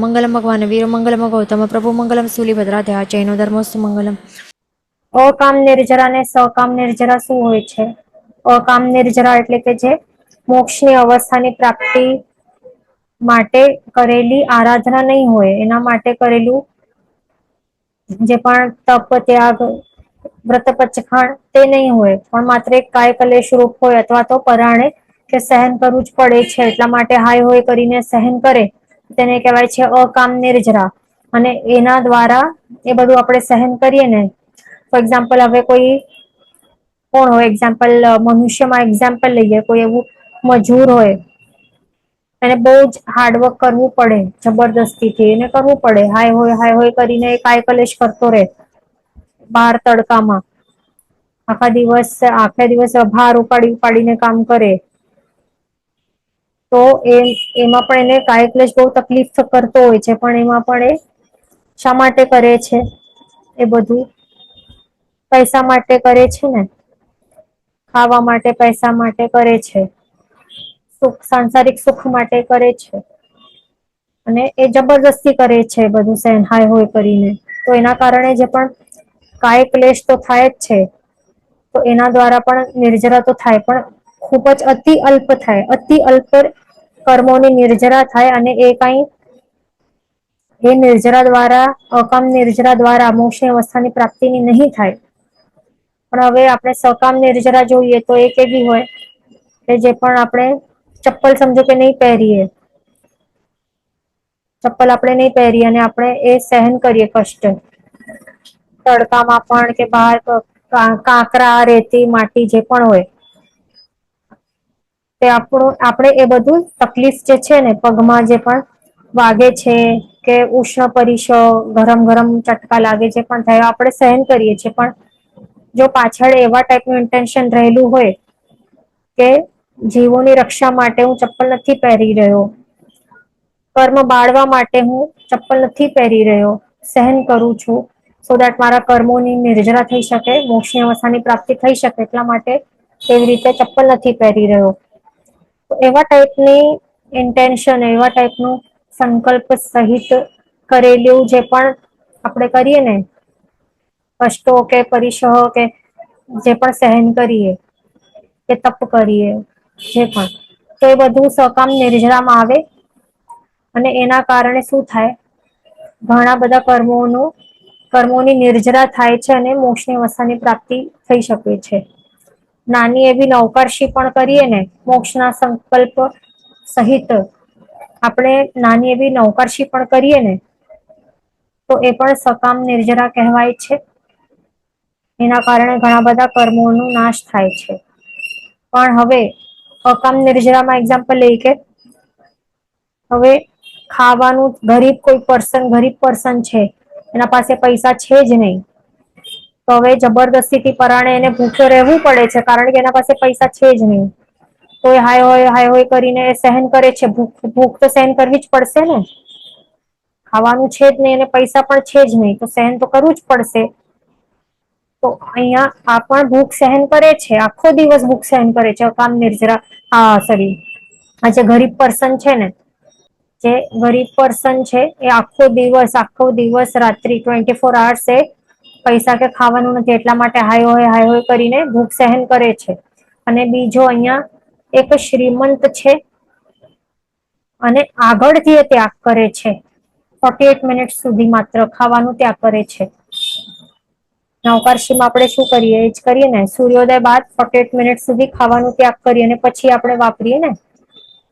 મંગલમ ભગવાન વીર મંગલમ ગૌતમ પ્રભુ મંગલમ શૂલિભદ્રા જૈનો ધર્મોસ્તુ મંગલમ. અકામ નિર્જરા ને સકામ નિર્જરા શું હોય છે? અકામ નિર્જરા એટલે કે જે મોક્ષની અવસ્થાની પ્રાપ્તિ માટે કરેલી આરાધના નહીં હોય, એના માટે કરેલું જે પણ તપ ત્યાગ વ્રત પચખાણ તે નહીં હોય, પણ માત્ર એક કાય કલેશ રૂપ હોય અથવા તો પરાણે કે સહન કરવું જ પડે છે એટલા માટે હાય હોય કરીને સહન કરે તેને કહેવાય છે અકામ નિર્જરા. અને એના દ્વારા એ બધું આપણે સહન કરીએ ને, ફોર એક્ઝામ્પલ હવે કોઈ કોણ હોય, એક્ઝામ્પલ મનુષ્યમાં એક્ઝામ્પલ લઈએ, કોઈ એવું મજૂર હોય એને બહુ જ હાર્ડવર્ક કરવું પડે, જબરદસ્તી થી એને કરવું પડે, હાય હોય કરીને કાય કલેશ કરતો રે બાર તડકામાં, આખા દિવસ ભાર ઉપાડી ઉપાડીને કામ કરે તો એમાં પણ એને કાય કલેશ બહુ તકલીફ કરતો હોય છે, પણ એમાં પણ એ શા માટે કરે છે? એ બધું પૈસા માટે કરે છે ને, ખાવા માટે પૈસા માટે કરે છે, સાંસારિક સુખ માટે કરે છે, અને એ જબરદસ્તી કરે છે બધું સહન હાય હોય કરીને. તો એના કારણે જે પણ કાય ક્લેશ તો થાય જ છે, તો એના દ્વારા પણ નિર્જરા તો થાય, પણ ખૂબ જ અતિ અલ્પ થાય, અતિ અલ્પ કર્મોની નિર્જરા થાય, અને એ કઈ એ નિર્જરા દ્વારા, અકામ નિર્જરા દ્વારા મોક્ષની અવસ્થાની પ્રાપ્તિની નહીં થાય. પણ હવે આપણે સકામ નિર્જરા જોઈએ તો એ કેવી હોય કે જે પણ આપણે ચપ્પલ સમજો કે નહીં પહેરીએ, ચપ્પલ આપણે નહીં પહેરીએ અને આપણે એ સહન કરીએ કષ્ટ, તડકામાં પણ કે બહાર કાંકરા, રેતી, માટી જે પણ હોય તે આપણે એ બધું તકલીફ જે છે ને, પગમાં જે પણ વાગે છે કે ઉષ્ણ પરિસર ગરમ ગરમ ચટકા લાગે છે પણ થયો આપણે સહન કરીએ છીએ, પણ જો પાછળ એવા ટાઈપનું ઇન્ટેન્શન રહેલું હોય કે જીવોની રક્ષા માટે હું ચપ્પલ નથી પહેરી રહ્યો, કર્મ બાળવા માટે હું ચપ્પલ નથી પહેરી રહ્યો, સહન કરું છું સો દેટ મારા કર્મોની નિર્જરા થઈ શકે, મોક્ષની અવસ્થાની પ્રાપ્તિ થઈ શકે, એટલા માટે એવી રીતે ચપ્પલ નથી પહેરી રહ્યો. એવા ટાઈપની ઇન્ટેન્શન, એવા ટાઈપનું સંકલ્પ સહિત કરેલું જે પણ આપણે કરીએ ને, કષ્ટો કે પરિસહો કે જે પણ સહન કરીએ કે તપ કરીએ જે પણ, તો એ બધું સકામ નિર્જરામાં આવે. અને એના કારણે શું થાય, ઘણા બધા કર્મોની નિર્જરા થાય છે અને મોક્ષની અવસ્થાની પ્રાપ્તિ થઈ શકે છે. નાની એવી નવકારશી પણ કરીએ ને મોક્ષના સંકલ્પ સહિત, આપણે નાની એવી નવકારશી પણ કરીએ ને તો એ પણ સકામ નિર્જરા કહેવાય છે. એના કારણે ઘણા બધા કર્મોનો નાશ થાય છે. પણ હવે અકામ નિર્જરામાં એક્ઝામ્પલ લઈ કે હવે ખાવાનું ગરીબ પર્સન છે, એના પાસે પૈસા છે જ નહીં, તો હવે જબરદસ્તીથી પરાણે એને ભૂખ્યો રહેવું પડે છે, કારણ કે એના પાસે પૈસા છે જ નહીં. તો હાય હોય કરીને સહન કરે છે, ભૂખ તો સહન કરવી જ પડશે ને, ખાવાનું છે જ નહીં અને પૈસા પણ છે જ નહીં, તો સહન તો કરવું જ પડશે. તો અહિયાં આ પણ ભૂખ સહન કરે છે, આખો દિવસ ભૂખ સહન કરે છે, અકામ નિર્જરા સોરી આ જે ગરીબ પર્સન છે ને, જે ગરીબ પર્સન છે એ આખો દિવસ રાત્રિ 24 hours એ પૈસા કે ખાવાનું નથી, એટલા માટે હાય હોય કરીને ભૂખ સહન કરે છે. અને બીજો અહિયાં એક શ્રીમંત છે અને આગળથી એ ત્યાગ કરે છે, 48 મિનિટ સુધી માત્ર ખાવાનું ત્યાગ કરે છે. નવકારશીમાં આપણે શું કરીએ, એ જ કરીએ ને, સૂર્યોદય બાદ 48 મિનિટ સુધી ખાવાનું ત્યાગ કરીએ અને પછી આપણે વાપરીએ ને,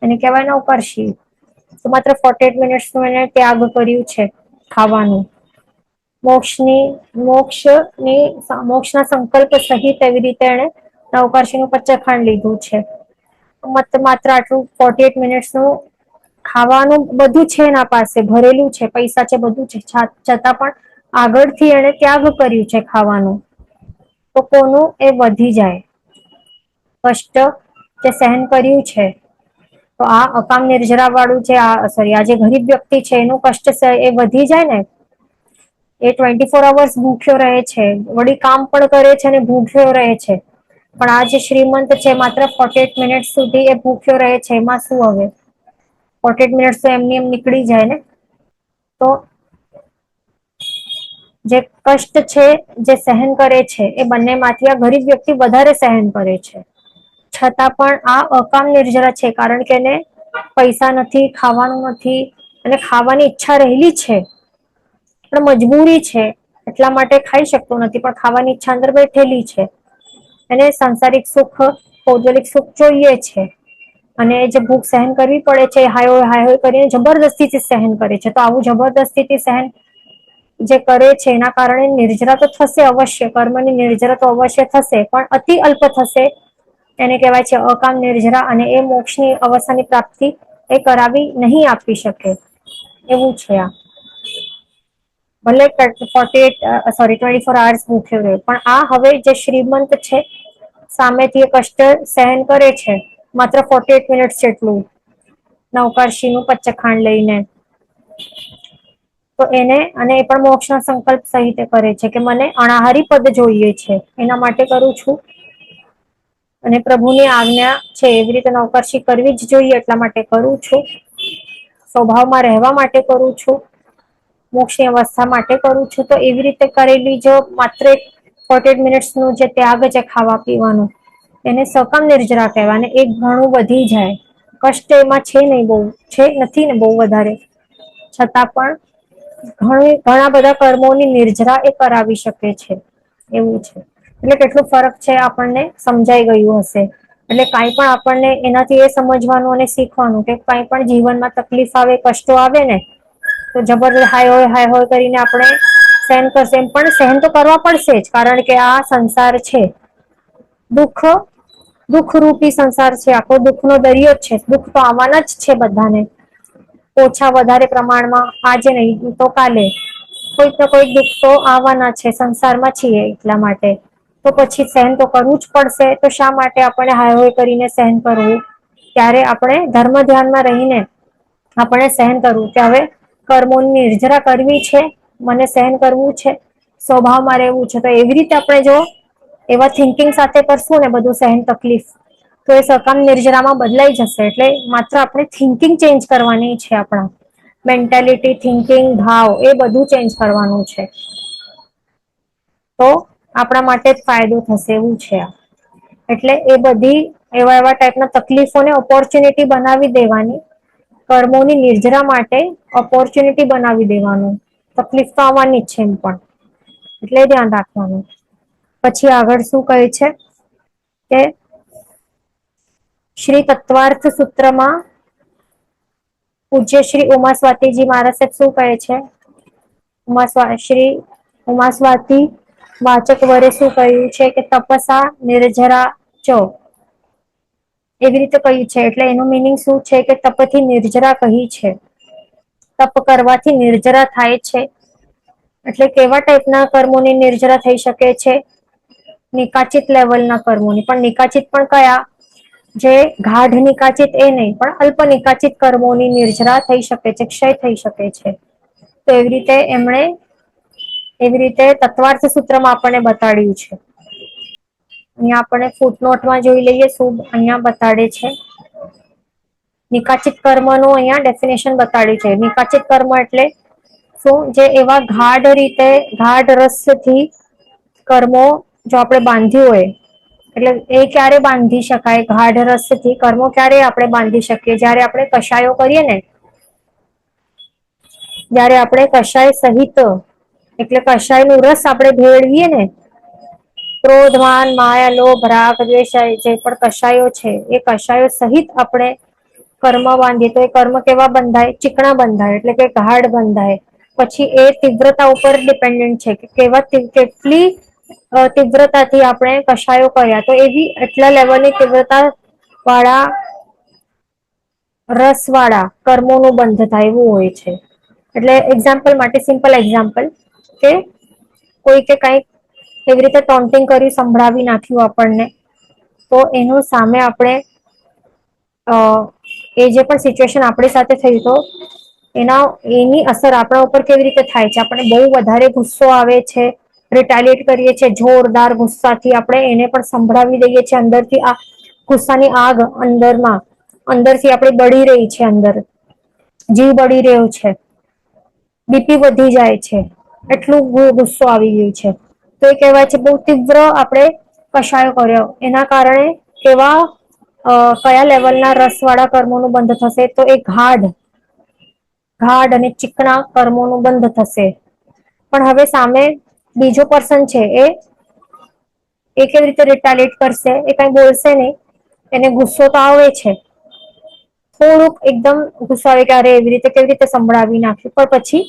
એને કહેવાય નવકારશી. તો માત્ર 48 મિનિટ નું એને ત્યાગ કર્યું છે ખાવાનું. મોક્ષના સંકલ્પ સહિત એવી રીતે એને નવકારશી નું પચેખાંડ લીધું છે. માત્ર આટલું 48 મિનિટ નું ખાવાનું બધું છે, એના પાસે ભરેલું છે, પૈસા છે, બધું છે, છતાં પણ આગળથી એને ત્યાગ કર્યું છે ખાવાનું, તો કોનું એ વધી જાય કષ્ટ જે સહન કર્યું છે. તો આ અકામ નિર્જરા વાળું સોરી આ જે ગરીબ વ્યક્તિ છે એનું કષ્ટ એ વધી જાય ને, એ 24 hours ભૂખ્યો રહે છે, વળી કામ પણ કરે છે અને ભૂખ્યો રહે છે. પણ આ જે શ્રીમંત છે માત્ર 48 મિનિટ સુધી એ ભૂખ્યો રહે છે, એમાં શું હવે 48 મિનિટ તો એમની એમ નીકળી જાય ને. તો જે કષ્ટ છે, જે સહન કરે છે, એ બંનેમાંથી આ ગરીબ વ્યક્તિ વધારે સહન કરે છે. છતાં પણ આ અકામ નિર્જરા છે, કારણ કે એને પૈસા નથી, ખાવાનું નથી, અને ખાવાની ઈચ્છા રહેલી છે પણ મજબૂરી છે એટલા માટે ખાઈ શકતો નથી, પણ ખાવાની ઈચ્છા અંદર બેઠેલી છે. એને સાંસારિક સુખ, ભૌગોલિક સુખ જોઈએ છે. અને જે ભૂખ સહન કરવી પડે છે, હાય હાય કરીને જબરદસ્તીથી સહન કરે છે. તો આવું જબરદસ્તીથી સહન જે કરે છે એના કારણે નિર્જરા તો થશે અવશ્ય, કર્મની નિર્જરા તો અવશ્ય થશે, પણ અતિ અલ્પ થશે. એને કહેવાય છે અકામ નિર્જરા, અને એ મોક્ષની અવસ્થાની પ્રાપ્તિ એ કરાવી નહીં આપી શકે એવું છે આ. ભલે 24 hours ભૂખ્યો રહ્યો, પણ આ હવે જે શ્રીમંત છે સામેથી એ કષ્ટ સહન કરે છે માત્ર 48 મિનિટ્સ જેટલું, નવકારશી નું પચ્ચખાંડ લઈને, તો એને અને એ પણ મોક્ષના સંકલ્પ સહિત કરે છે કે મને અનાહારી પદ જોઈએ છે, એના માટે કરું છું. અને પ્રભુની આજ્ઞા છે એવી રીતે નવકર્ષી કરવી જ જોઈએ એટલા માટે કરું છું. સ્વભાવમાં રહેવા માટે કરું છું, મોક્ષની અવસ્થા માટે કરું છું. તો એવી રીતે કરેલી જો માત્ર 48 મિનિટ્સ નું જે ત્યાગ છે ખાવા પીવાનું, એને સકામ નિર્જરા કહેવાય. અને એક ઘણું વધી જાય, કષ્ટ એમાં છે નહીં, બહુ છે નથી ને બહુ વધારે, છતાં પણ ઘણા બધા કર્મોની નિર્જરા એ કરાવી શકે છે એવું છે. એટલે કેટલું ફરક છે આપણને સમજાઈ ગયું હશે. એટલે કાંઈ પણ આપણને એનાથી એ સમજવાનું અને શીખવાનું કે કાંઈ પણ જીવનમાં તકલીફ આવે, કષ્ટો આવે ને, તો જબર હાય હોય કરીને આપણે સહન કરશે, એમ પણ સહન તો કરવા પડશે જ, કારણ કે આ સંસાર છે, દુઃખરૂપી સંસાર છે, આખો દુઃખનો દરિયો જ છે. દુઃખ તો આવવાના જ છે બધાને, ઓછા વધારે પ્રમાણમાં, આજે નહીં તો કાલે કોઈક ના કોઈક દુઃખ તો આવવાના છે, સંસારમાં છીએ એટલા માટે. તો પછી સહન તો કરવું જ પડશે. તો શા માટે આપણે હાય હોય કરીને સહન કરવું? ત્યારે આપણે ધર્મ ધ્યાનમાં રહીને આપણે સહન કરવું કે હવે કર્મોની નિર્જરા કરવી છે, મને સહન કરવું છે, સ્વભાવમાં રહેવું છે. તો એવી રીતે આપણે જો એવા થિંકિંગ સાથે કરશું ને બધું સહન તકલીફ, તો એ સકામ નિર્જરામાં બદલાઈ જશે. એટલે માત્ર આપણે થિંકિંગ ચેન્જ કરવાની છે, આપણા મેન્ટાલિટી, થિંકિંગ, ભાવ એ બધું ચેન્જ કરવાનું છે. તો આપણા માટે જ ફાયદો થશે એવું છે. એટલે એ બધી એવા ટાઈપના તકલીફોને ઓપોર્ચ્યુનિટી બનાવી દેવાની, કર્મોની નિર્જરા માટે ઓપોર્ચ્યુનિટી બનાવી દેવાનું. તકલીફ તો આવવાની જ છે એમ પણ, એટલે ધ્યાન રાખવાનું. પછી આગળ શું કહે છે કે શ્રી તત્વાર્થ સૂત્રમાં પૂજ્ય શ્રી ઉમા સ્વાતીજી મહારાજ સાહેબ શું કહે છે? શ્રી ઉમા સ્વાતી વાચક વરે શું કહ્યું છે કે તપસા નિર્જરા ચો, એવી રીતે કહ્યું છે. એટલે એનું મિનિંગ શું છે કે તપથી નિર્જરા કહી છે, તપ કરવાથી નિર્જરા થાય છે. એટલે કેવા ટાઈપના કર્મોની નિર્જરા થઈ શકે છે? નિકાચિત લેવલના કર્મોની. પણ નિકાચિત પણ કયા? જે ગાઢ નિકાચિત એ નહીં, પણ અલ્પ નિકાચિત કર્મોની નિર્જરા થઈ શકે છે, ક્ષય થઈ શકે છે. તો એવી રીતે તત્વાર્થ સૂત્રમાં આપણને બતાડ્યું છે. અહીંયા આપણે ફૂટનોટમાં જોઈ લઈએ શું અહીંયા બતાડે છે. નિકાચિત કર્મનું અહીંયા ડેફિનેશન બતાડ્યું છે. નિકાચિત કર્મ એટલે શું? જે એવા ગાઢ રસથી કર્મો જો આપણે બાંધ્યું હોય, એટલે એ ક્યારે બાંધી શકાય? ગાઢ રસથી કર્મો ક્યારે આપણે બાંધી શકીએ? જયારે આપણે કશાયો કરીએ ને, જયારે આપણે કશાય સહિત, એટલે કશાય નું રસ આપણે ભેળવીએ ને, ક્રોધ, માન, માયા, લોભ, રાગ, દ્વેષ જે પણ કશાયો છે, એ કશાયો સહિત આપણે કર્મ બાંધીએ તો એ કર્મ કેવા બંધાય? ચીકણા બંધાય, એટલે કે ગાઢ બંધાય. પછી એ તીવ્રતા ઉપર ડિપેન્ડન્ટ છે કે કેટલી તીવ્રતાથી આપણે કશાયો કર્યા. તો એવી એટલા લેવલની તીવ્રતા વાળા, રસ વાળા કર્મોનું બંધ થાય એવું હોય છે. એટલે એક્ઝામ્પલ માટે, સિમ્પલ એક્ઝામ્પલ, કે કોઈ કે કઈક એવી રીતે ટોન્ટિંગ કરી સંભળાવી નાખ્યું આપણને, તો એનું સામે આપણે એ જે પણ સિચ્યુએશન આપણી સાથે થઈ, તો એની અસર આપણા ઉપર કેવી રીતે થાય છે? આપણે બહુ વધારે ગુસ્સો આવે છે, રિટાલિએટ કરીએ છીએ જોરદાર ગુસ્સાથી, આપણે એને પણ સંભળાવી દઈએ છીએ અંદરથી. આ ગુસ્સાની આગ અંદરથી આપણે બળી રહી છે, અંદર જીવ બળી રહ્યો છે. બીપી વધી જાય છે, એટલું ગુસ્સો આવી ગયું છે. તો એ કહેવાય છે બહુ તીવ્ર આપણે કશાયો કર્યો, એના કારણે કેવા કયા લેવલના રસ વાળા કર્મોનું બંધ થશે, તો એ ગાઢ અને ચીકણા કર્મોનું બંધ થશે. પણ હવે સામે બીજો પર્સન છે, એ કેવી રીતે રિટાલિએટ કરશે, એ કઈ બોલશે નહીં, એને ગુસ્સો તો આવે છે, થોડુંક એકદમ ગુસ્સો આવે કે અરે એવી રીતે કેવી રીતે સંભળાવી નાખ્યું, પણ પછી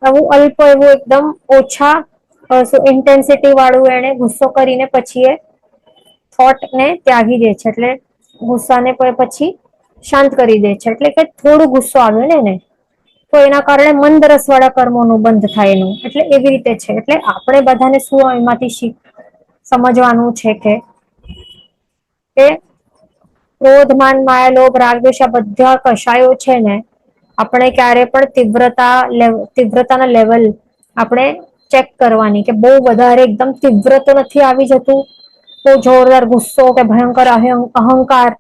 આવું અલ્પ એવું એકદમ ઓછા ઇન્ટેન્સિટી વાળું એને ગુસ્સો કરીને પછી એ થોટ ને ત્યાગી દે છે, એટલે ગુસ્સાને પછી શાંત કરી દે છે, એટલે કે થોડું ગુસ્સો આવ્યો ને એને, તો એના કારણે મંદ રસ વાળા કર્મોનું બંધ થાય એનું, એટલે એવી રીતે છે. એટલે આપણે બધાને શું એમાંથી સમજવાનું છે કે ક્રોધ માન માયા લોભ રાગ દ્વેષ આ બધા કષાયો છે ને, આપણે ક્યારે પણ તીવ્રતાના લેવલ આપણે ચેક કરવાની, કે બહુ વધારે એકદમ તીવ્ર તો નથી આવી જતું, બહુ જોરદાર ગુસ્સો કે ભયંકર અહંકાર,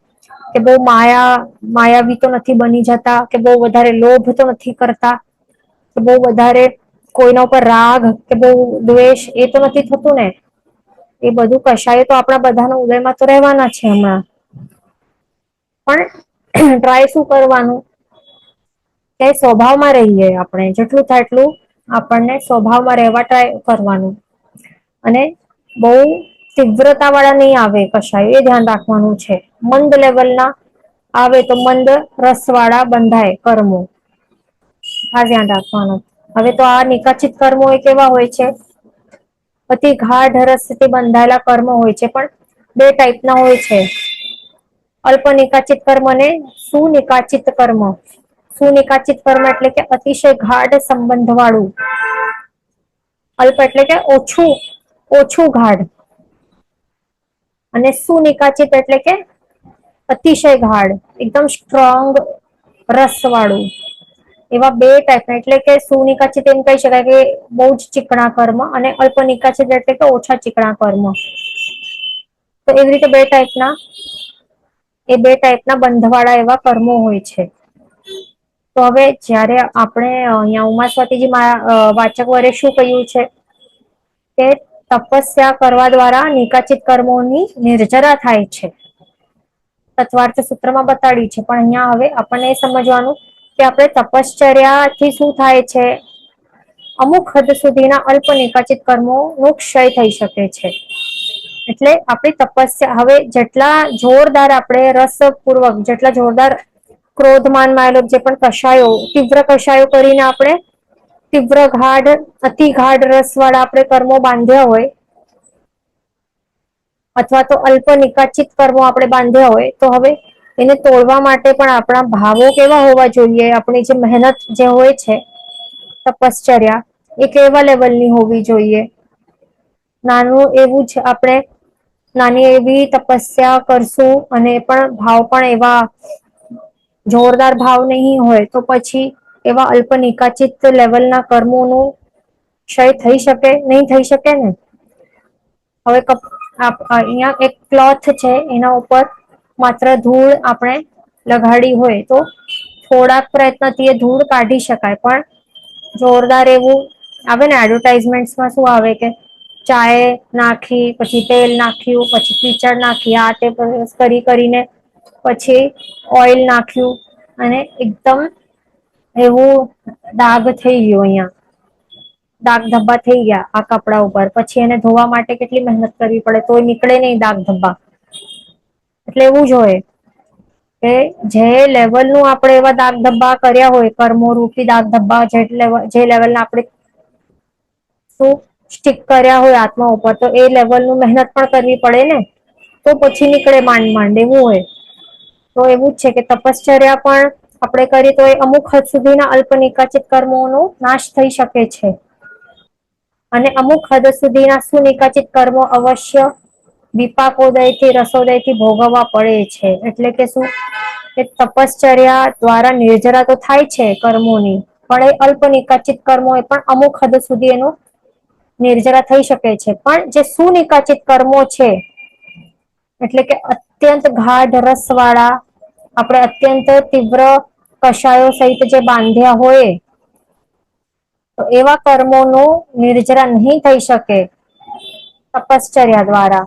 કે બહુ માયાવી તો નથી બની જતા, કે બહુ વધારે લોભ તો નથી કરતા, કે બહુ વધારે કોઈના ઉપર રાગ કે બહુ દ્વેષ એ તો નથી થતું ને. એ બધું કશાય તો આપણા બધાના ઉદયમાં તો રહેવાના છે હમણાં. પણ ટ્રાય શું કરવાનું કે સ્વભાવમાં રહીએ, આપણે જેટલું થાય એટલું આપણને સ્વભાવમાં રહેવા ટ્રાય કરવાનું, અને બહુ તીવ્રતા વાળા નહીં આવે કશાય, એ ધ્યાન રાખવાનું છે. મંદ લેવલ ના આવે તો મંદ રસ વાળા બંધાય કર્મો, આ ધ્યાન રાખવાનું. હવે તો આ નિકાચિત કર્મો એ કેવા હોય છે, અતિ ગાઢ રસથી બંધાયેલા કર્મ હોય છે, પણ બે ટાઈપ ના હોય છે, અલ્પ નિકાચિત કર્મ અને સુનિકાચિત કર્મ. સુનિકાચિત કર્મ એટલે કે અતિશય ગાઢ સંબંધ વાળું, અલ્પ એટલે કે ઓછું ગાઢ, અને સુનિકાચિત એટલે કે અતિશય ગાઢ, એકદમ સ્ટ્રોંગ રસ વાળું. એવા બે ટાઈપ, એટલે કે સુનિકાચિત એમ કહી શકાય કે બહુ જ ચીકણા કર્મ, અને અલ્પ નિકાચિત એટલે કે ઓછા ચીકણા કર્મ. તો એવી રીતે બે ટાઈપના બંધવાળા એવા કર્મો હોય છે. તો હવે જયારે આપણે અહીંયા ઉમાસ્વાતીજી વાચક વરે શું કહ્યું છે કે તપસ્યા કરવા દ્વારા નિકાચિત કર્મોની નિર્જરા થાય છે, તત્વાર્થ સૂત્રમાં બતાડ્યું છે. પણ અહીંયા હવે આપણને એ સમજવાનું કે આપણે તપશ્ચર્યાથી શું થાય છે, અમુક હદ સુધીના અલ્પ નિકાચિત કર્મો નો ક્ષય થઈ શકે છે. એટલે આપણી તપસ્યા હવે જેટલા જોરદાર આપણે રસપૂર્વક, જેટલા જોરદાર ક્રોધમાન માયેલો જે પણ કષાયો, તીવ્ર કષાયો કરીને આપણે તીવ્ર ગાઢ અતિ ગાઢ રસ વાળા આપણે કર્મો બાંધ્યા હોય, અથવા તો અલ્પ નિકાચિત કર્મો આપણે બાંધ્યા હોય, તો હવે એને તોડવા માટે પણ આપણા ભાવો કેવા હોવા જોઈએ, આપણી જે મહેનત જે હોય છે તપશ્ચર્યા, એ કેવા લેવલની હોવી જોઈએ. નાનું એવું જ આપણે નાની એવી તપસ્યા કરશું, અને પણ ભાવ પણ એવા જોરદાર ભાવ નહીં હોય, તો પછી એવા અલ્પ નિકાચિત લેવલના કર્મોનું ક્ષય થઈ શકે? નહીં થઈ શકે ને. હવે અહિયાં એક ક્લોથ છે, એના ઉપર માત્ર ધૂળ આપણે લગાડી હોય, તો થોડાક પ્રયત્નથી એ ધૂળ કાઢી શકાય, પણ જોરદાર એવું આવે ને, એડવર્ટાઈઝમેન્ટમાં શું આવે કે ચાય નાખી, પછી તેલ નાખ્યું, પછી કીચડ નાખી, આ તે કરીને પછી ઓઈલ નાખ્યું, અને એકદમ એવું ડાઘ થઈ ગયું, અહિયાં દાગ ધબ્બા થઈ ગયા આ કપડા ઉપર, પછી એને ધોવા માટે કેટલી મહેનત કરવી પડે, તો નીકળે નહીં દાગ ધબ્બા. એટલે એવું જ હોય કે જે લેવલનું આપણે એવા દાગ ધબ્બા કર્યા હોય, કર્મો રૂપી દાગ ધબ્બા, જે લેવલના આપણે શું સ્ટીક કર્યા હોય આત્મા ઉપર, તો એ લેવલનું મહેનત પણ કરવી પડે ને, તો પછી નીકળે માંડ એવું હોય. તો એવું જ છે કે તપશ્ચર્યા પણ આપણે કરીએ તો એ અમુક હદ સુધીના અલ્પ નિકાચિત કર્મોનો નાશ થઈ શકે છે, અને અમુક હદ સુધીના સુનિકાચિત કર્મો અવશ્ય વિપાકોદયથી રસોદયથી ભોગવવા પડે છે. એટલે કે શું કે તપશ્ચર્યા દ્વારા નિર્જરા તો થાય છે કર્મોની, પણ એ અલ્પ નિકાચિત કર્મો એ પણ અમુક હદ સુધી એનું નિર્જરા થઈ શકે છે. પણ જે સુનિકાચિત કર્મો છે, એટલે કે અત્યંત ગાઢ રસ વાળા, આપણે અત્યંત તીવ્ર કષાયો સહિત જે બાંધ્યા હોય, તો એવા કર્મોનું નિર્જરા નહીં થઈ શકે તપશ્ચર્યા દ્વારા.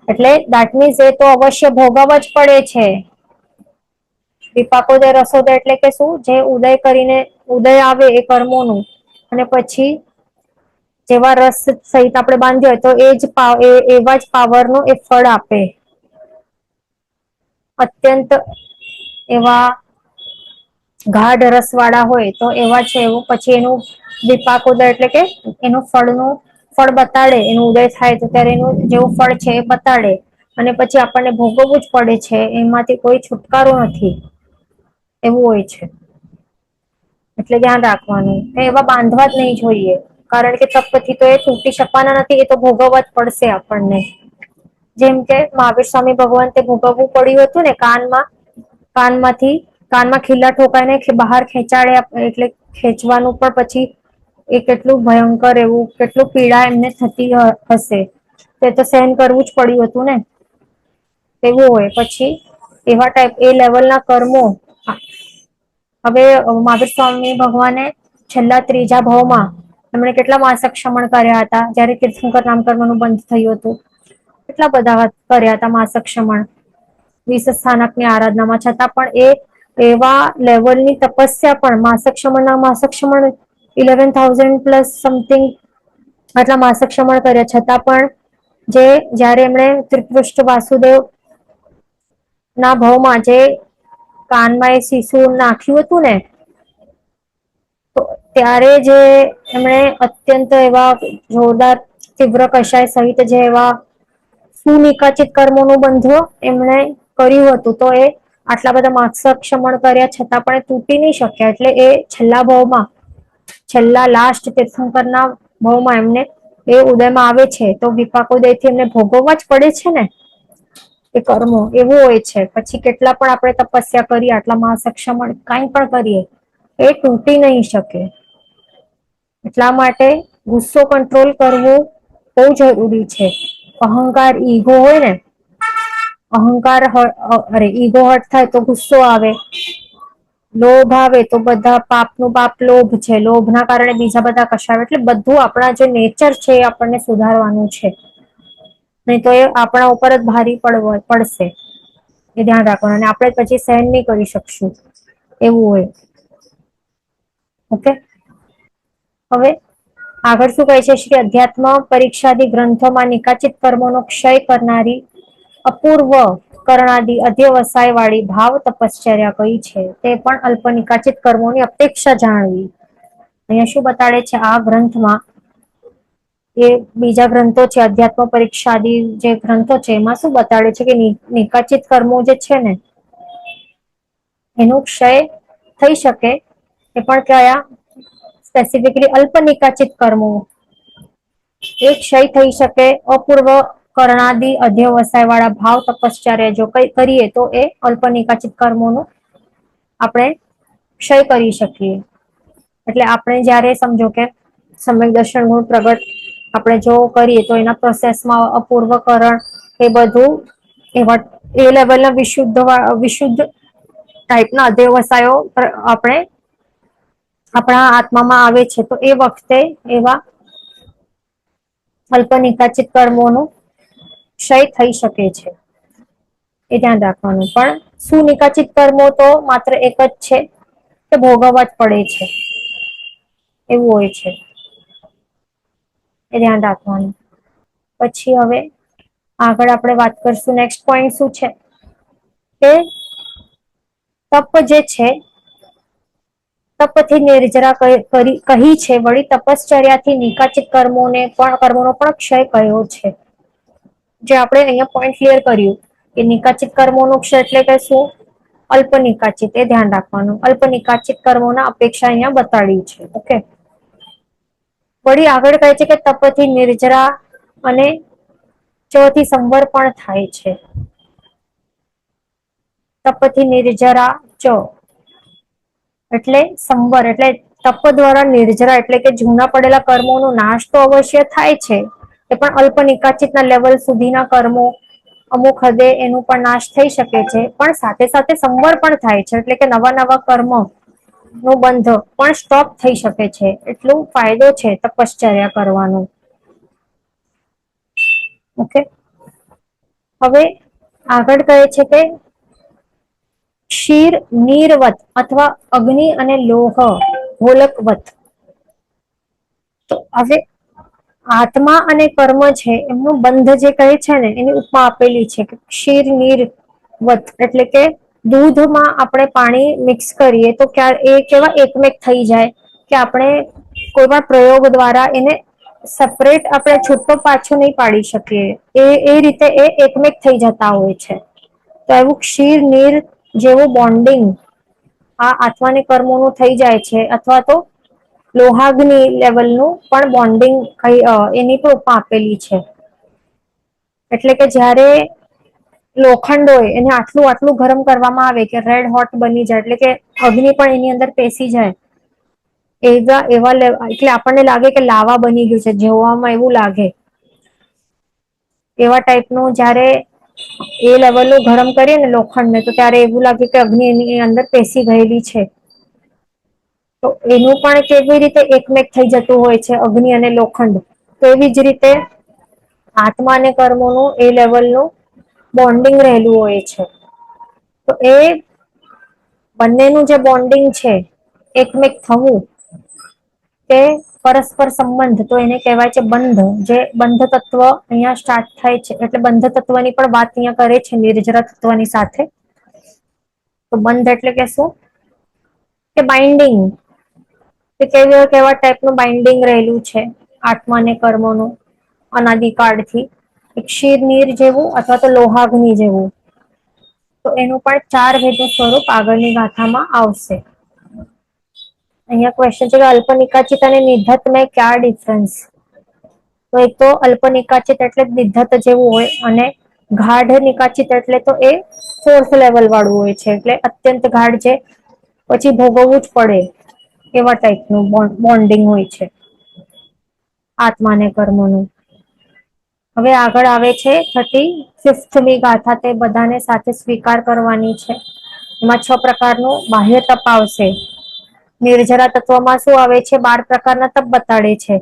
એટલે દેટ મીન્સ એ તો અવશ્ય ભોગવવા જ પડે છે. વિપાકોદય રસોદ એટલે કે શું? જે ઉદય કરીને ઉદય આવે એ કર્મોનું અને પછી જેવા રસ સહિત આપણે બાંધ્યો હોય તો એવા જ પાવર નું એ ફળ આપે. અત્યંત એવા ગાઢ રસ વાળા હોય તો એવા છે એવું પછી એનું વિપાક ઉદય એટલે કે એનું ફળ બતાડે એનું ઉદય થાય તો ત્યારે એનું જેવું ફળ છે એ બતાડે. અને પછી આપણને ભોગવવું જ પડે છે એમાંથી કોઈ છુટકારો નથી. એવું હોય છે. એટલે ધ્યાન રાખવાનું એવા બાંધવા જ નહી જોઈએ. કારણ કે તપથી તો એ તૂટી શકવાના નથી એ તો ભોગવવા જ પડશે આપણને. જેમ કે મહાવીર સ્વામી ભગવાન તે ભોગવવું પડ્યું હતું ને કાનમાં ખીલા ઠોકાઈને બહાર ખેંચાડ્યા એટલે ખેંચવાનું પણ પછી એ કેટલું ભયંકર એવું કેટલું પીડા એમને થતી હશે. તે તો સહન કરવું જ પડ્યું હતું ને. એવું હોય પછી એવા ટાઈપ એ લેવલ ના કર્મો હવે મહાવીર સ્વામી ભગવાને છેલ્લા ત્રીજા ભાવમાં એમણે કેટલા માસક ક્ષમણ કર્યા હતા જયારે તીર્થંકર નામ કરવાનું બંધ થયું હતું. કેટલા બધા કર્યા હતા માસક ક્ષમણ. વિષ સ્થાનક ની આરાધનામાં છતાં પણ એવા લેવલની તપસ્યા પણ માસક 11,000 પ્લસ સમથિંગ આટલા માસક ક્ષમણ કર્યા છતાં પણ જયારે એમણે ત્રિપૃષ્ઠ વાસુદેવ ના ભાવમાં જે કાનમાં એ શિશુ નાખ્યું હતું ને તો ત્યારે જે એમણે અત્યંત એવા જોરદાર તીવ્ર કશાય સહિત જે એવા સુનિકાચિત કર્મો નું બંધો એમણે કર્યું હતું તો એ આટલા બધા માસક ક્ષમણ કર્યા છતાં પણ એ તૂટી નહી શક્યા એટલે એ છેલ્લા ભાવમાં છેલ્લા લાસ્ટ તીર્થંકર ના ભાવમાં એમને એ ઉદયમાં આવે છે તો વિપાકોદય થી એમને ભોગવવા જ પડે છે ને. એ કર્મો એવું હોય છે પછી કેટલા પણ આપણે તપસ્યા કરીએ આટલા માસક ક્ષમણ કાંઈ પણ કરીએ એ તૂટી નહી શકે. એટલા માટે ગુસ્સો કંટ્રોલ કરવો બહુ જરૂરી છે. અહંકાર ઈગો હોય ને અહંકાર અરે ઈગો હટ થાય તો ગુસ્સો આવે. લોભ આવે તો બધા પાપનું પાપ લોભ છે લોભ ના કારણે બીજા બધા કશાય એટલે બધું આપણા જે નેચર છે એ આપણને સુધારવાનું છે. નહી તો એ આપણા ઉપર જ ભારી પડશે. એ ધ્યાન રાખવાનું અને આપણે પછી સહન નહી કરી શકશું એવું હોય. ઓકે. હવે આગળ શું કહે છે શ્રી અધ્યાત્મ પરીક્ષાદી ગ્રંથોમાં નિકાચિત કર્મોનો ક્ષય કરનારી અપૂર્વ કરણાદી અધ્યવસાય વાળી ભાવ તપશ્ચર્યા કઈ છે તે પણ અલ્પ નિકાચિત કર્મોની અપેક્ષા જાણવી. અહીંયા શું બતાડે છે આ ગ્રંથમાં એ બીજા ગ્રંથો છે અધ્યાત્મ પરીક્ષાદી જે ગ્રંથો છે એમાં શું બતાડે છે કે નિકાચિત કર્મો જે છે ને એનું ક્ષય થઈ શકે એ પણ કયા સ્પેસિફિકલી અલ્પ નિકાચિત કર્મો એ ક્ષય થઈ શકે અપૂર્વ કર્ણાદી અધ્યવસાય વાળા ભાવ તપશ્ચર્ય જો કઈ કરીએ તો એ અલ્પ નિકાચિત કર્મોનું આપણે ક્ષય કરી શકીએ. એટલે આપણે જયારે સમજો કે સમ્યક દર્શન ગુણ પ્રગટ આપણે જો કરીએ તો એના પ્રોસેસમાં અપૂર્વકરણ એ બધું એ લેવલ ના વિશુદ્ધ ટાઈપ ના અધ્યવસાયો આપણે આપણા આત્મામાં આવે છે તો એ વખતે એવા અલ્પ નિકાચિત કર્મોનું ક્ષય થઈ શકે છે. એ ધ્યાન રાખવાનું પણ શું નિકાચિત કર્મો તો માત્ર એક જ છે તે ભોગવવા જ પડે છે એવું હોય છે. એ ધ્યાન રાખવાનું. પછી હવે આગળ આપણે વાત કરશું નેક્સ્ટ પોઈન્ટ શું છે કે તપ જે છે તપથી નિર્જરા કહી છે વળી તપશ્ચર્યા થી નિકાચિત કર્મોનો પણ ક્ષય કહ્યો છે. જે આપણે અહિયાં પોઈન્ટ ક્લિયર કર્યું કે નિકાચિત કર્મો નું ક્ષય એટલે કે શું અલ્પ નિકાચિત એ ધ્યાન રાખવાનું અલ્પ નિકાચિત કર્મોના અપેક્ષા અહિયાં બતાડી છે ઓકે. વળી આગળ કહે છે કે તપથી નિર્જરા અને ચ થી સંવર પણ થાય છે. તપથી નિર્જરા ચ એટલે સંવર એટલે તપ દ્વારા નિર્જરા એટલે કે જૂના પડેલા કર્મો ન નાશ તો અવશ્ય થાય છે. એ પણ અલ્પ નિકાચિત ના લેવલ સુધીના કર્મો અમુક હદે એનું પણ નાશ થઈ શકે છે પણ સાથે સાથે સંવર પણ થાય છે એટલે કે નવા નવા કર્મ નો બંધ પણ સ્ટોપ થઈ શકે છે. એટલું ફાયદો છે તપશ્ચર્યા કરવાનો. ઓકે. હવે આગળ કહે છે કે ક્ષીર નીરવત અથવા અગ્નિ અને લોહ ગોલકવત. તો હવે આત્મા અને કર્મ છે એમનું બંધ જે કહે છે ને એની ઉપમા આપેલી છે કે ક્ષીર નીર વત એટલે કે દૂધમાં આપણે પાણી મિક્સ કરીએ તો એ કેવા એકમેક થઈ જાય કે આપણે કોઈ પણ પ્રયોગ દ્વારા એને સેપરેટ આપણે છૂટો પાછો નહીં પાડી શકીએ. એ રીતે એ એકમેક થઈ જતા હોય છે. તો એવું ક્ષીર નીર જેવું બોન્ડિંગ આ આત્માને કર્મોનું થઈ જાય છે. અથવા તો લોહાગ્નિ લેવલનું પણ બોન્ડિંગ એની પણ ઉપમા આપેલી છે. એટલે કે જયારે લોખંડ હોય એને આટલું આટલું ગરમ કરવામાં આવે કે રેડ હોટ બની જાય એટલે કે અગ્નિ પણ એની અંદર પેસી જાય. એવા એટલે આપણને લાગે કે લાવા બની ગયું છે જોવામાં એવું લાગે. એવા ટાઈપનું જયારે એ લેવલનું ગરમ કરીએ ને લોખંડને તો ત્યારે એવું લાગે કે અગ્નિ એની અંદર પેસી ગયેલી છે. તો એનું પણ કેવી રીતે એકમેક થઈ જતું હોય છે અગ્નિ અને લોખંડ. તો એવી જ રીતે આત્મા અને કર્મોનું એ લેવલનું બોન્ડિંગ રહેલું હોય છે. તો એ બંનેનું જે બોન્ડિંગ છે એકમેક થવું તે પરસ્પર સંબંધ તો એને કહેવાય છે બંધ. જે બંધ તત્વ અહિયાં સ્ટાર્ટ થાય છે એટલે બંધ તત્વની પણ વાત અહીંયા કરે છે નિર્જરા તત્વની સાથે. તો બંધ એટલે કે શું કે બાઇન્ડિંગ કે કેવા ટાઈપનું બાઈન્ડિંગ રહેલું છે આત્મા અને કર્મોનું અનાદિકાળથી. ક્ષીર નીર જેવું અથવા તો લોહાગ્નિ જેવું. તો એનું પણ 4 ભેદનું સ્વરૂપ આગળની ગાથામાં આવશે. અહીંયા ક્વેશ્ચન છે કે અલ્પનિકાચિત અને નિધતમાં ક્યાં ડિફરન્સ? તો એક તો અલ્પનિકાચિત એટલે નિધત જેવું હોય અને ગાઢ નિકાચિત એટલે તો એ ફોર્થ લેવલ વાળું હોય છે એટલે અત્યંત ગાઢ છે પછી ભોગવવું જ પડે એવા ટાઈપનું બોન્ડિંગ હોય છે આત્મા અને કર્મોનું. હવે આગળ આવે છે 35મી ગાથા તે બધાને સાથે સ્વીકાર કરવાની છે. એમાં 6 પ્રકારનું બાહ્ય તપ આવશે. નિર્જરા તત્વમાં શું આવે છે 12 પ્રકારના તપ બતાડે છે.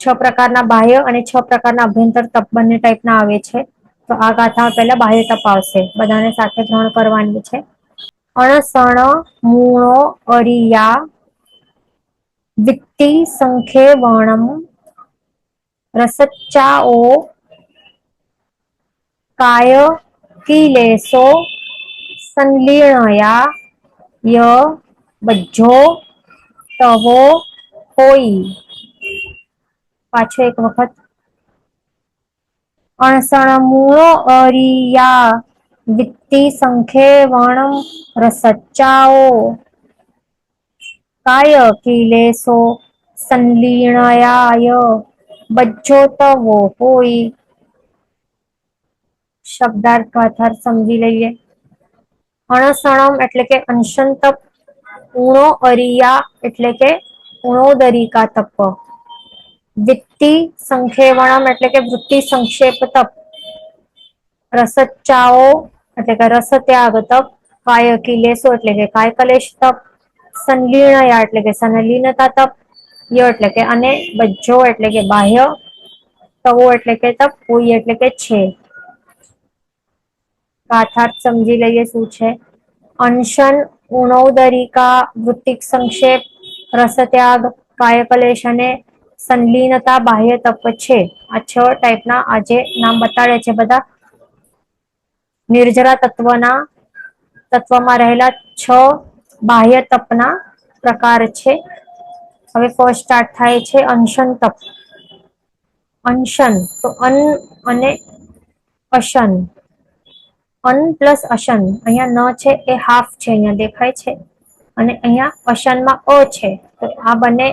6 પ્રકારના બાહ્ય અને 6 પ્રકારના અભ્યંતર તપ બંને ટાઈપના આવે છે. તો આ ગાથામાં પહેલા બાહ્ય તપ આવશે બધાને સાથે ગ્રહણ કરવાની છે. અણસણ મૂળો અરિયા વિત્તિ સંખ્ય વર્ણમ રસચ્ચાઓ કાય કિલેશો સંલીણયા ય બજ્જો તવો હોઈ. પાછો એક વખત અણસણ મૂળો અરિયા વિત્તિ સંખ્ય વર્ણમ રસચ્ચાઓ કાય કિલેશો સંલીણયાય બજ્જો તવો હોય. શબ્દાર્થ ગાથાર્થ સમજી લઈએ. અણસણમ એટલે કે અનશન તપ. ઉણો અરિયા એટલે કે ઉણોદરિકા તપ. વિત્તિ સંખ્યવણમ એટલે કે વૃત્તિ સંક્ષેપ તપ. રસચ્ચાઓ એટલે કે રસ ત્યાગ તપ. કાય કિલેસો એટલે કે કાય કલેશ તપ. સંલીણયા એટલે કે સંલીનતા તપ. ય એટલે કે અને બજ્જો એટલે કે બાહ્ય. તવો એટલે કે તપ. હોય એટલે કે છે. ગાથાર્થ સમજી લઈએ શું છે. અનશન ઉણૌદરિકા વૃત્તિક સંક્ષેપ રસત્યાગ કાયકલેશ અને સંલીનતા બાહ્ય તપ છે. આ 6 ટાઈપના આજે નામ બતાડે છે બધા નિર્જરા તત્વમાં રહેલા 6 બાહ્ય તપના પ્રકાર છે. હવે ફર્સ્ટ સ્ટાર્ટ થાય છે અનશન તપ. અનશન તો અન્ન અને અશન. અન્ન પ્લસ અશન અહિયાં ન છે એ હાફ છે અહિયાં દેખાય છે. અને અહિયાં અશાનમાં અ છે તો આ બંને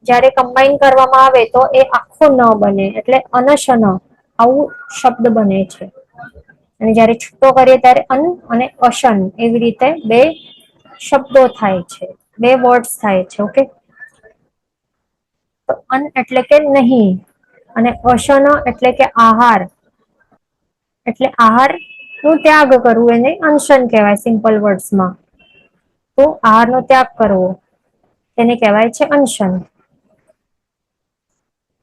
જયારે કમ્બાઈન કરવામાં આવે તો એ આખો ન બને એટલે અનશન આવું શબ્દ બને છે. અને જયારે છૂટો કરીએ ત્યારે અન્ન અને અશન એવી રીતે બે શબ્દો થાય છે. બે વર્ડસ થાય છે. ઓકે. તો અન્ન એટલે કે નહીં અને અશન એટલે કે આહાર. એટલે આહાર નું ત્યાગ કરવું એને અનશન કહેવાય સિમ્પલ વર્ડ્સમાં. તો આહારનો ત્યાગ કરવો તેને કહેવાય છે અનશન.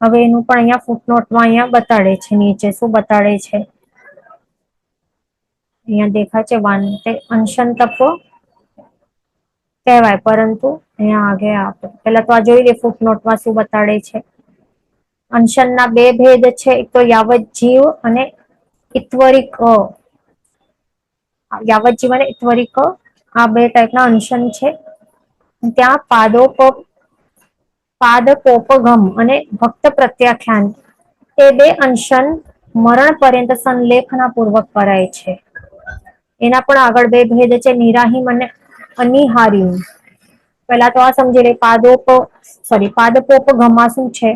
હવે એનું પણ અહીંયા ફૂટનોટમાં અહીંયા બતાડે છે, નીચે શું બતાડે છે અહીંયા દેખાય છે વાંતે અનશન તત્વ કહેવાય, પરંતુ અહીંયા આગે પેલા તો આ જોઈ લે ફૂટનોટમાં શું બતાડે છે. અનશનના બે ભેદ છે, એક તો યાવત જીવ અને ઇત્વરિક. યાવત જીવ અને ઇત્વરિક આ બે ટાઈપના અનશન છે. ત્યાં પાદપોપગમ અને ભક્ત પ્રત્યાખ્યાન એ બે અનશન મરણ પર્યંત સંલેખના પૂર્વક કરાય છે. એના પણ આગળ બે ભેદ છે, નિરાહીમ અને અનિહારીમ. પેલા તો આ સમજી લે પાદપોપગમમાં શું છે.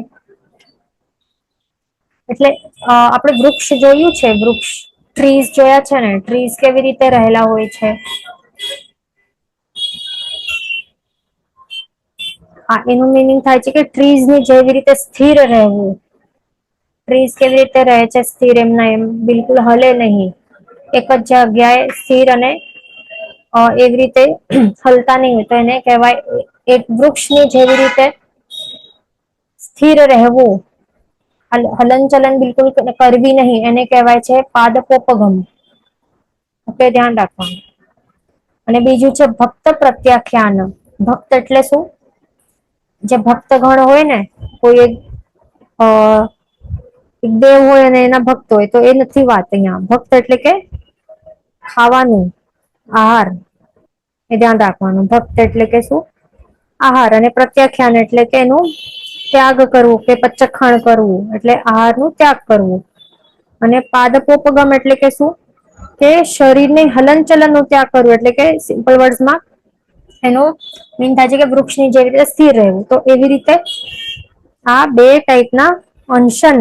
એટલે આપણે વૃક્ષ જોયું છે, વૃક્ષ ટ્રીઝ જોયા છે ને, ટ્રીઝ કેવી રીતે રહેલા હોય છે. હા, એનું મિનિંગ થાય છે કે ટ્રીઝ ની જેવી રીતે સ્થિર રહેવું. ટ્રીઝ કેવી રીતે રહે છે સ્થિર, એમના એમ બિલકુલ હલે નહીં, એક જ જગ્યાએ સ્થિર અને એવી રીતે હલતા નહીં હોય તો એને કહેવાય એક વૃક્ષની જેવી રીતે સ્થિર રહેવું, હલન ચલન બિલકુલ કરવી નહીં, એને કહેવાય છે પાદપોપગમ. એટલે ધ્યાન રાખવાનું. અને બીજું છે ભક્ત પ્રત્યાખ્યાન. ભક્ત એટલે શું? જે ભક્ત ગણ હોય ને, કોઈ એક દેવ હોય અને એના ભક્ત હોય, તો એ નથી વાત અહીંયા. ભક્ત એટલે કે ખાવાનું, આહાર, એ ધ્યાન રાખવાનું. ભક્ત એટલે કે શું? આહાર. અને પ્રત્યાખ્યાન એટલે કે એનું ત્યાગ કરવું કે પચખાણ કરવું, એટલે આહાર નું ત્યાગ કરવું. અને પાદપોપગમ એટલે કે શું? કે શરીરની હલન ચલન નો ત્યાગ કરવો, એટલે કે સિમ્પલ વર્ડમાં એનો મીન થાય છે કે વૃક્ષની જેવી રીતે સ્થિર રહેવું. તો એવી રીતે આ બે ટાઈપના અનશન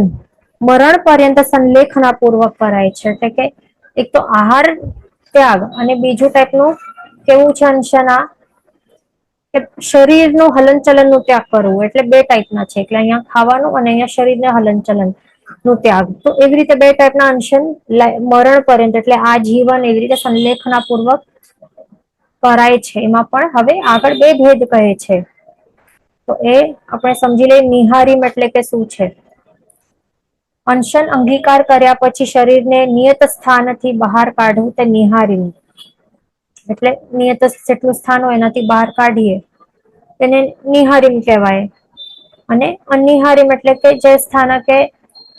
મરણ પર્યંત સંલેખના પૂર્વક કરાય છે. એટલે કે એક તો આહાર ત્યાગ અને બીજું ટાઈપનું કેવું છે અનશન આ કે શરીરનું હલન ચલન નું ત્યાગ કરવું. એટલે બે ટાઈપના છે, એટલે અહીંયા ખાવાનું અને અહીંયા શરીરને હલન ચલન નું ત્યાગ. તો એવી રીતે બે ટાઈપના અનશન મરણ પર્યંત એટલે આ જીવન એવી રીતે સંલેખના પૂર્વક કરાય છે. એમાં પણ હવે આગળ બે ભેદ કહે છે, તો એ આપણે સમજી લઈએ. નિહારીમ એટલે કે શું છે? અનશન અંગીકાર કર્યા પછી શરીરને નિયત સ્થાનથી બહાર કાઢવું તે નિહારીમ. એટલે નિયત જેટલું સ્થાન હોય એનાથી બહાર કાઢીએ તેને નિહારીમ કહેવાય. અને અનિહારીમ એટલે કે જે સ્થાનકે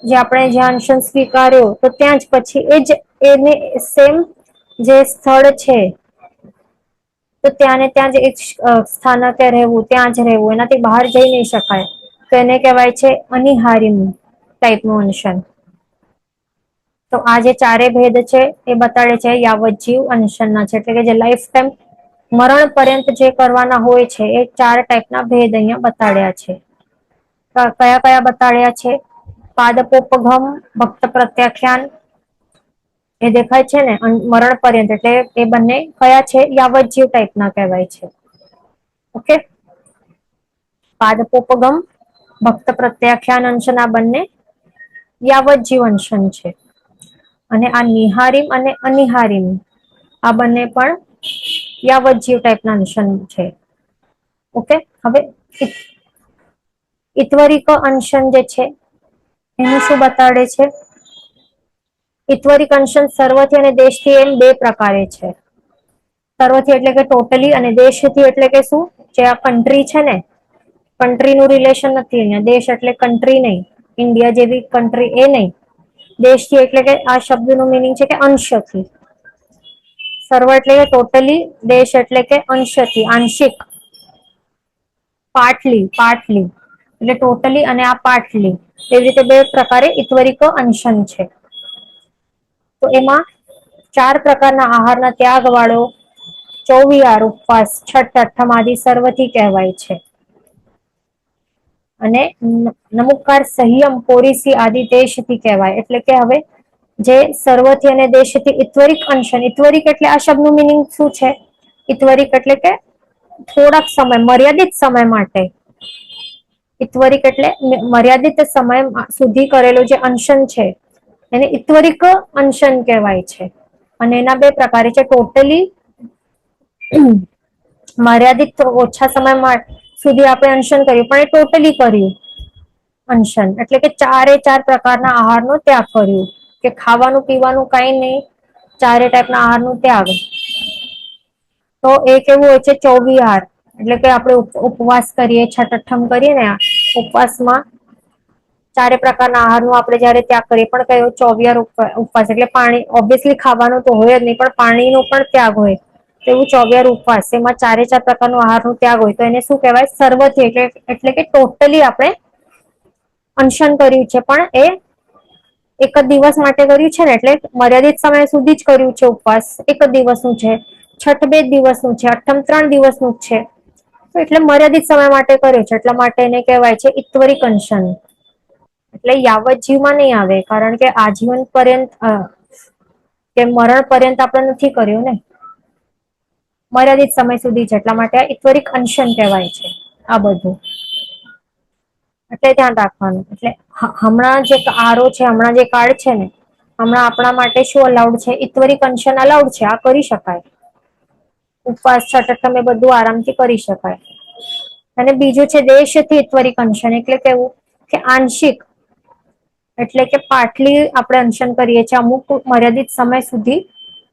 જે આપણે જ્યાં અનશન સ્વીકાર્યો તો ત્યાં જ પછી એ જ એને સેમ જે સ્થળ છે તો ત્યાં ને ત્યાં જ એક સ્થાનકે રહેવું, ત્યાં જ રહેવું, એનાથી બહાર જઈ નહી શકાય, તો એને કહેવાય છે અનિહારીમ ટાઈપનું અનશન. તો આ જે ચારે ભેદ છે એ બતાડે છે યાવત જીવ અનશનના છે, એટલે કે જે લાઈફ ટાઈમ મરણ પર્યંત જે કરવાના હોય છે એ ચાર ટાઈપના ભેદ અહીંયા બતાડ્યા છે. કયા કયા બતાડ્યા છે? પાદપોપગમ, ભક્ત પ્રત્યાખ્યાન, એ દેખાય છે ને મરણ પર્યંત, એટલે એ બંને કયા છે? યાવત જીવ ટાઈપના કહેવાય છે. ઓકે, પાદપોપગમ, ભક્ત પ્રત્યાખ્યાન અનશન આ બંને યાવત જીવ અનશન છે. અને આ નિહારીમ અને અનિહારીમ આ બંને પણ યાવત જીવ ટાઈપના અનશન છે. ઓકે, હવે ઇત્વરિક અનશન જે છે એનું શું બતાડે છે? ઇત્વરિક અનશન સર્વથી અને દેશથી એમ બે પ્રકારે છે. સર્વથી એટલે કે ટોટલી, અને દેશથી એટલે કે શું? જે આ કન્ટ્રી છે ને, કન્ટ્રીનું રિલેશન નથી અહીંયા. દેશ એટલે કન્ટ્રી નહીં, ઇન્ડિયા જેવી કન્ટ્રી એ નહીં. દેશથી એટલે કે આ શબ્દનું મિનિંગ છે કે અંશથી. સર્વ એટલે કે ટોટલી, દેશ એટલે કે અંશથી, આંશિક. પાર્ટલી એટલે ટોટલી અને આ પાર્ટલી, એવી રીતે બે પ્રકારે ઇત્વરિક અનશન છે. તો એમાં ચાર પ્રકારના આહારના ત્યાગ વાળો 24 ઉપવાસ, છઠ, અઠમ આદિ સર્વથી કહેવાય છે. અને નમુકાર સંયમ પોરીસી આદિ દેશથી કહેવાય. એટલે કે હવે જે સર્વથી અને દેશથી ઇત્વરિક અનશન, ઇત્વરિક એટલે આ શબ્દનું મિનિંગ શું છે? ઇત્વરિક એટલે કે થોડાક સમય, મર્યાદિત સમય માટે. ઇત્વરિક એટલે મર્યાદિત સમય સુધી કરેલું જે અનશન છે એને ઇત્વરિક અનશન કહેવાય છે. અને એના બે પ્રકારે છે, ટોટલી મર્યાદિત ઓછા સમય સુધી આપણે અનશન કર્યું, પણ એ ટોટલી કર્યું અનશન, એટલે કે ચારે ચાર પ્રકારના આહારનો ત્યાગ કર્યું, કે ખાવાનું પીવાનું કઈ નહીં, ચારે ટાઈપના આહારનો ત્યાગ. તો એ કેવું હોય છે ચોવીહાર, એટલે કે આપણે ઉપવાસ કરીએ, છઠ્ઠમ કરીએ ને ઉપવાસમાં ચારે પ્રકારના આહારનો આપણે જયારે ત્યાગ કરીએ, પણ કયો ચોવિહાર ઉપવાસ, એટલે પાણી ઓબ્વિયસલી ખાવાનું તો હોય જ નહીં, પણ પાણીનો પણ ત્યાગ હોય. તો એવું ચોવિહાર ઉપવાસ, એમાં ચારે ચાર પ્રકારનો આહારનો ત્યાગ હોય, તો એને શું કહેવાય? સર્વથી, એટલે કે ટોટલી આપણે અનશન કર્યું છે, પણ એ એક જ દિવસ માટે કર્યું છે ને, એટલે મર્યાદિત સમય સુધી જ કર્યું છે ઉપવાસ, એક જ દિવસનું છે. છઠ 2 દિવસનું છે, અઠમ 3 દિવસનું જ છે. એટલે મર્યાદિત સમય માટે કર્યું છે, એટલા માટે એને કહેવાય છે ઈત્વરિક અનશન. એટલે યાવત જીવમાં નહીં આવે, કારણ કે આજીવન પર્યંત કે મરણ પર્યંત આપણે નથી કર્યું ને, મર્યાદિત સમય સુધી છે, એટલા માટે ઈત્વરિક અનશન કહેવાય છે આ બધું. એટલે ધ્યાન રાખવાનું. એટલે હમણાં જે આરો છે, હમણાં જે કાળ છે ને, હમણાં આપણા માટે શું અલાઉડ છે? ઈત્વરિક અનશન અલાઉડ છે, આ કરી શકાય. ઉપવાસ છઠ એ બધું આરામથી કરી શકાય. અને બીજું છે દેશથી ઈત્વરિક અનશન, એટલે કેવું કે આંશિક, એટલે કે પાટલી આપણે અનશન કરીએ છીએ અમુક મર્યાદિત સમય સુધી,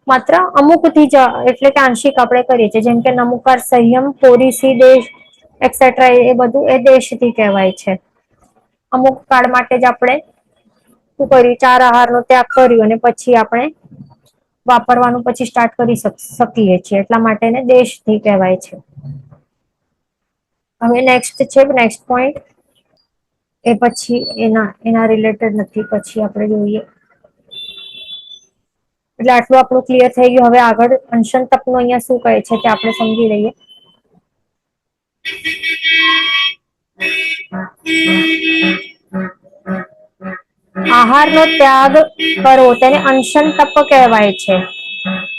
માત્ર અમુકથી જ, એટલે કે આંશિક આપણે કરીએ છીએ, જેમ કે નમુકાર સંયમ, પોરીસી દેશ એક્સેટ્રા, એ બધું એ દેશથી કહેવાય છે. અમુક કાળ માટે જ આપણે શું કર્યું? ચાર આહારનો ત્યાગ કર્યું, અને પછી આપણે વાપરવાનું પછી સ્ટાર્ટ કરી શકીએ છીએ, એટલા માટે એને દેશથી કહેવાય છે. હવે નેક્સ્ટ છે, નેક્સ્ટ પોઈન્ટ, એ પછી એના રિલેટેડ નથી, પછી આપણે જોઈએ. એટલે આટલું આપણું ક્લિયર થઈ ગયું. હવે આગળ અનશન તપનું અહીંયા શું કહે છે તે આપણે સમજી લઈએ. આહારનો ત્યાગ કરવો તેને અનશન તપ કહેવાય છે.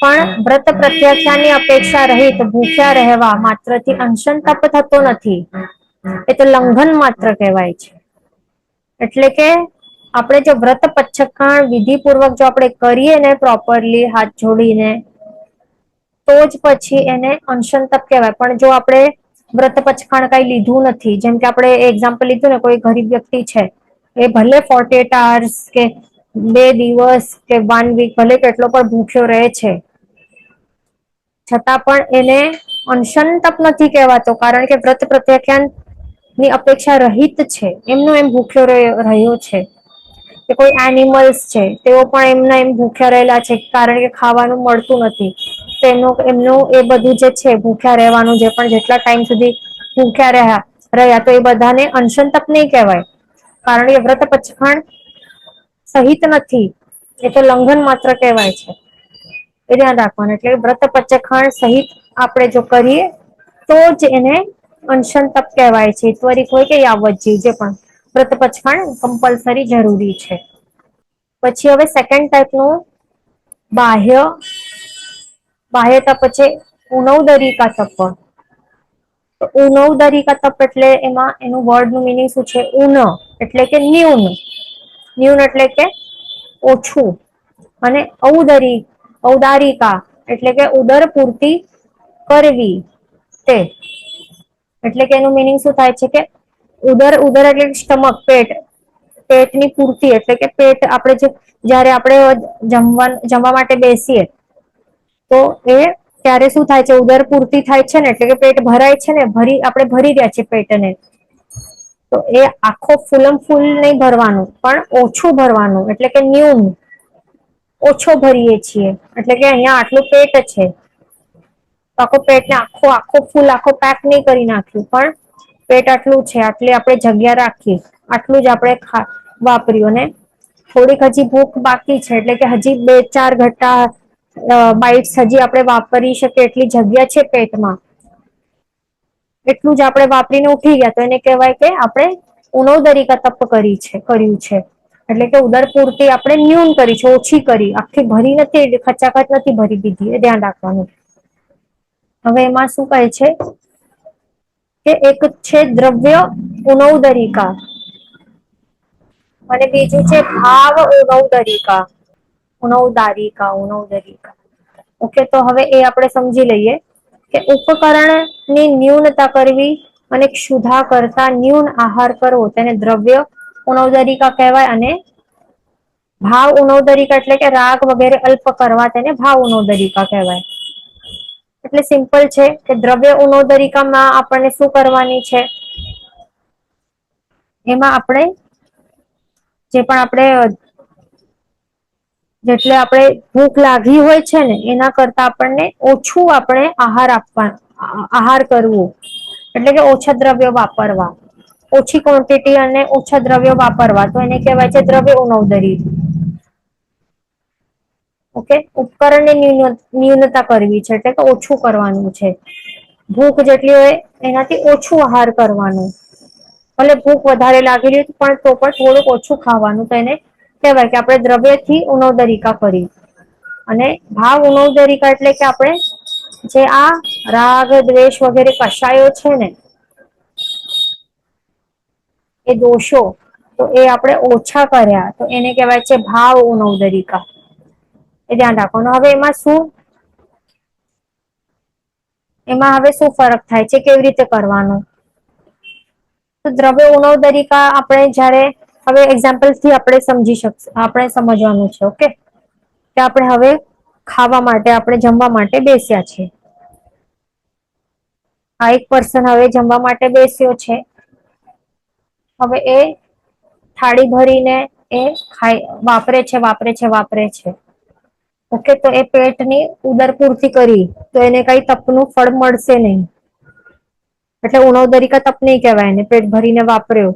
પણ વ્રત પ્રત્યાખ્યાનની અપેક્ષા રહિત ભૂખ્યા રહેવા માત્રથી અનશન તપ થતો નથી. એ તો લંઘન માત્ર કહેવાય છે. એટલે કે આપણે જો વ્રત પચ્છખાણ વિધિ પૂર્વક જો આપણે કરીએ ને પ્રોપરલી હાથ જોડીને, તો જ પછી એને અનશન તપ કહેવાય. પણ જો આપણે વ્રત પચખાણ કઈ લીધું નથી, જેમ કે આપણે એક્ઝામ્પલ લીધું ને, કોઈ ગરીબ વ્યક્તિ છે, એ ભલે 48 hours કે 2 દિવસ કે 1 week ભલે કેટલો પણ ભૂખ્યો રહે છે, છતાં પણ એને અનશન તપ નથી કહેવાતો, કારણ કે વ્રત પ્રત્યાખ્યાન ની અપેક્ષા રહિત છે, એમનો એમ ભૂખ્યો રહ્યો છે. કે કોઈ એનિમલ્સ છે, તેઓ પણ એમના એમ ભૂખ્યા રહેલા છે, કારણ કે ખાવાનું મળતું નથી. તો એમનું એ બધું જે છે ભૂખ્યા રહેવાનું, જે પણ જેટલા ટાઈમ સુધી ભૂખ્યા રહ્યા, તો એ બધાને અનશન તપ નહીં કહેવાય, કારણ કે વ્રત પચખાણ સહિત નથી, એ તો લંઘન માત્ર કહેવાય છે. એ ધ્યાન રાખવાનું. એટલે વ્રત પચખાણ સહિત આપણે જો કરીએ, તો જ એને અનશન તપ કહેવાય છે. ત્વરિત હોય કે યાવત જીવ, જે પણ વ્રત પચખાણ કમ્પલસરી જરૂરી છે. પછી હવે સેકન્ડ ટાઈપનું બાહ્ય તપ છે, ઉનૌદરિકા તપ. ઉનૌદરિકા તપ એટલે એમાં એનું વર્ડનું મિનિંગ શું છે? ઉન એટલે કે ન્યૂન, ન્યૂન એટલે કે ઓછું, અને ઔદારિકા એટલે કે ઉદર પૂર્તિ કરવી, તે એટલે કે એનું મિનિંગ શું થાય છે? કે ઉદર એટલે સ્ટમક, પેટની પૂર્તિ, એટલે કે પેટ આપણે જયારે આપણે જમવા માટે બેસીએ, તો એ ત્યારે શું થાય છે? ઉદર પૂર્તિ થાય છે ને, એટલે કે પેટ ભરાય છે ને, આપણે ભરી રહ્યા છીએ પેટને. તો એ આખો ફૂલમ ફૂલ નહીં ભરવાનું, પણ ઓછું ભરવાનું, એટલે કે ન્યૂન, ઓછો ભરીએ છીએ. એટલે કે અહિયાં આટલું પેટ છે, તો આખો પેટને આખો ફૂલ આખો પેક નહીં કરી નાખ્યું, પણ પેટ આટલું છે, આટલી આપણે જગ્યા રાખી, આટલું જ આપણે વાપર્યું. ને થોડીક હજી ભૂખ બાકી છે, એટલે કે હજી 2-4 ઘટા બાઈટ્સ હજી આપણે વાપરી શકીએ એટલી જગ્યા છે પેટમાં, એટલું જ આપણે વાપરીને ઉઠી ગયા, તો એને કહેવાય કે આપણે ઉનૌદરિકા તપ કર્યું છે. એટલે કે ઉદર પૂર્તિ આપણે ન્યૂન કરી છે, ઓછી કરી, આખી ભરી નથી, ખચાખચ નથી ભરી દીધી, એ ધ્યાન રાખવાનું. હવે એમાં શું કહે છે? કે એક છે દ્રવ્ય ઉનૌદરિકા, અને બીજું છે ભાવ ઉનૌદારિકા. ઓકે, તો હવે એ આપણે સમજી લઈએ કે ઉપકરણની ન્યૂનતા કરવી અને ક્ષુધા કરતા ન્યૂન આહાર કરવો તેને દ્રવ્ય ઉણોદરિકા કહેવાય. અને ભાવ ઉણોદરિકા એટલે કે રાગ વગેરે અલ્પ કરવા તેને ભાવ ઉણોદરિકા કહેવાય. એટલે સિમ્પલ છે કે દ્રવ્ય ઉણોદરિકામાં આપણને શું કરવાની છે, એમાં આપણે જે પણ આપણે જેટલે આપણે ભૂખ લાગી હોય છે ને એના કરતા આપણને ઓછું આપણે આહાર કરવું, એટલે કે ઓછા દ્રવ્યો વાપરવા, ઓછી ક્વોન્ટિટી અને ઓછા દ્રવ્યો વાપરવા, તો એને કહેવાય છે દ્રવ્ય ઉણોદરી. ઓકે, ઉપકરણની ન્યૂનતા કરવી છે એટલે કે ઓછું કરવાનું છે. ભૂખ જેટલી હોય એનાથી ઓછું આહાર કરવાનું, ભલે ભૂખ વધારે લાગેલી પણ તો પણ થોડુંક ઓછું ખાવાનું, તો એને કહેવાય કે આપણે દ્રવ્યથી ઉણોદરિકા કરી. અને ભાવ ઉણોદરિકા એટલે કે આપણે જે આ રાગ દ્વેષ વગેરે કશાયો છે ને એ દોષો, તો એ આપણે ઓછા કર્યા તો એને કહેવાય છે ભાવ ઉણોદરિકા. એ ધ્યાન રાખવાનું. હવે એમાં હવે શું ફરક થાય છે, કેવી રીતે કરવાનું? તો દ્રવ્ય ઉણોદરિકા આપણે જયારે હવે એક્ઝામ્પલ થી આપણે સમજવાનું છે. ઓકે, કે આપણે હવે ખાવા માટે આપણે જમવા માટે બેસ્યા છે. આ એક પર્સન હવે જમવા માટે બેસ્યો છે. હવે એ થાળી ભરીને એ વાપરે છે. ઓકે, તો એ પેટની ઉદર પૂર્તિ કરી તો એને કઈ તપનું ફળ મળશે નહીં. એટલે ઉણોદરિકા તપ નહીં કહેવાયને, પેટ ભરીને વાપર્યો.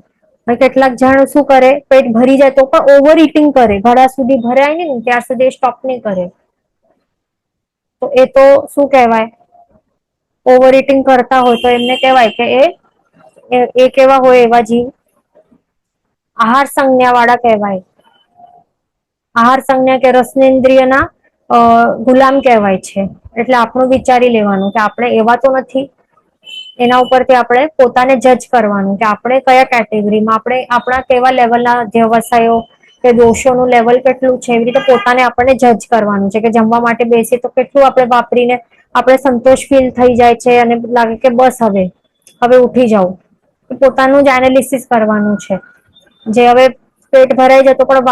અને કેટલાક જણ શું કરે, પેટ ભરી જાય તો પણ ઓવર ઇટિંગ કરે, ગળા સુધી ભરાય ને ત્યાર સુધી સ્ટોપ નહીં કરે. તો એ તો શું કહેવાય, ઓવર ઇટિંગ કરતા હોય તો એમને કહેવાય કે એ કેવા હોય એવા જીવ આહાર સંજ્ઞા વાળા કહેવાય. આહાર સંજ્ઞા કે રસનેન્દ્રિયના ગુલામ કહેવાય છે. એટલે આપણું વિચારી લેવાનું કે આપણે એવા તો નથી. એના ઉપરથી આપણે પોતાને જજ કરવાનું કે આપણે કયા કેટેગરીમાં, આપણે આપણા કેવા લેવલના વ્યવસાયો કે દોષોનું લેવલ કેટલું છે, એવી રીતે પોતાને આપણને જજ કરવાનું છે કે જમવા માટે બેસીએ તો કેટલું આપણે વાપરીને આપણે સંતોષ ફીલ થઈ જાય છે અને લાગે કે બસ હવે ઉઠી જાવ. પોતાનું જ એનાલિસિસ કરવાનું છે. જે હવે પેટ ભરાઈ જાય તો પણ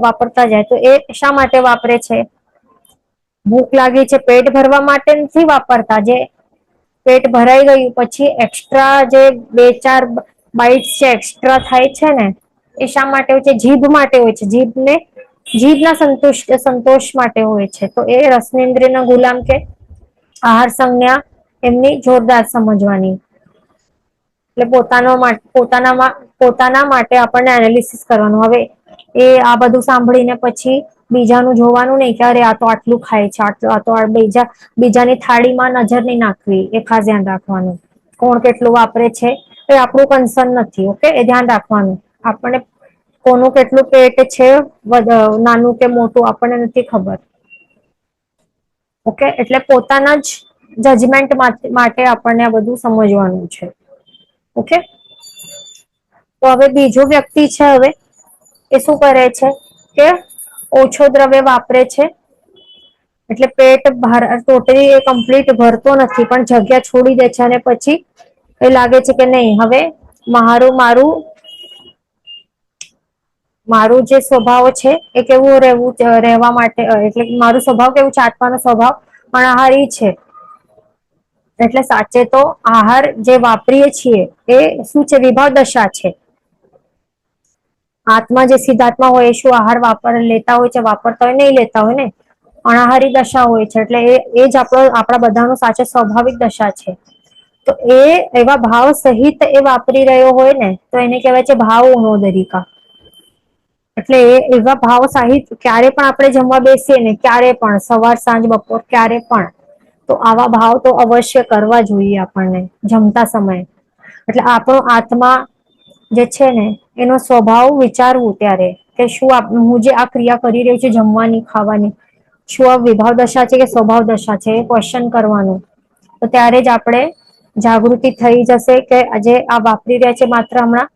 વાપરતા જાય તો એ શા માટે વાપરે છે? ભૂખ લાગી છે પેટ ભરવા માટે નથી વાપરતા. જે પેટ ભરાઈ ગયું પછી એક્સ્ટ્રા જે બે ચાર બાઈટ છે એક્સ્ટ્રા થાય છે ને, એ શા માટે હોય છે? જીભ માટે હોય છે. જીભના સંતોષ માટે હોય છે. તો એ રસનેન્દ્રિયના ગુલામ કે આહાર સંજ્ઞા એમની જોરદાર સમજવાની. એટલે પોતાના માટે આપણને એનાલિસિસ કરવાનું. હવે એ આ બધું સાંભળીને પછી બીજાનું જોવાનું નહીં કે અરે આ તો આટલું ખાય છે, આ તો બીજાની થાળીમાં નજર નહીં નાખવી, એ ખાસ ધ્યાન રાખવાનું. કોણ કેટલું વાપરે છે એ આપણું કન્સર્ન નથી. ઓકે, એ ધ્યાન રાખવાનું. આપણે કોનું કેટલું પેટ છે, નાનું કે મોટું, આપણને નથી ખબર. ઓકે, એટલે પોતાના જ જજમેન્ટ માટે આપણને આ બધું સમજવાનું છે. ઓકે, તો હવે બીજો વ્યક્તિ છે. હવે એ શું કરે છે કે ઓછો દ્રવ્ય વાપરે છે. એટલે પેટ ટોટલી એ કમ્પ્લીટ ભરતો નથી પણ જગ્યા છોડી દે છે. અને પછી એ લાગે છે કે નહીં, હવે મારું જે સ્વભાવ છે એ કેવું રહેવા માટે, એટલે મારું સ્વભાવ કેવું છે, આત્માનો સ્વભાવ અનાહારી છે. એટલે સાચે તો આહાર જે વાપરીએ છીએ એ શું છે? વિભાવ દશા છે. આત્મા જે સિદ્ધાત્મા હોય એ શું આહાર લેતા હોય છે? વાપરતા હોય? નહીં લેતા હોય ને. અનાહારી દશા હોય છે. એટલે એ જ આપણા બધાનો સાચો સ્વાભાવિક દશા છે. તો એ એવા ભાવ સહિત એ વાપરી રહ્યો હોય ને તો એને કહેવાય છે ભાવ ઉણોદરિકા. એટલે એવા ભાવ સાહિત ક્યારે પણ આપણે જમવા બેસીએ ને, ક્યારે પણ સવાર સાંજ બપોર ક્યારે પણ, તો આવા ભાવ તો અવશ્ય કરવા જોઈએ આપણને જમતા સમયે. એટલે આપણો આત્મા જે છે ને એનો સ્વભાવ વિચારવું ત્યારે કે શું હું જે આ ક્રિયા કરી રહી છું જમવાની, ખાવાની, શું આ વિભાવ દશા છે કે સ્વભાવ દશા છે? એ ક્વેશ્ચન કરવાનું. તો ત્યારે જ આપણે જાગૃતિ થઈ જશે કે આજે આ વાપરી રહ્યા છે માત્ર હમણાં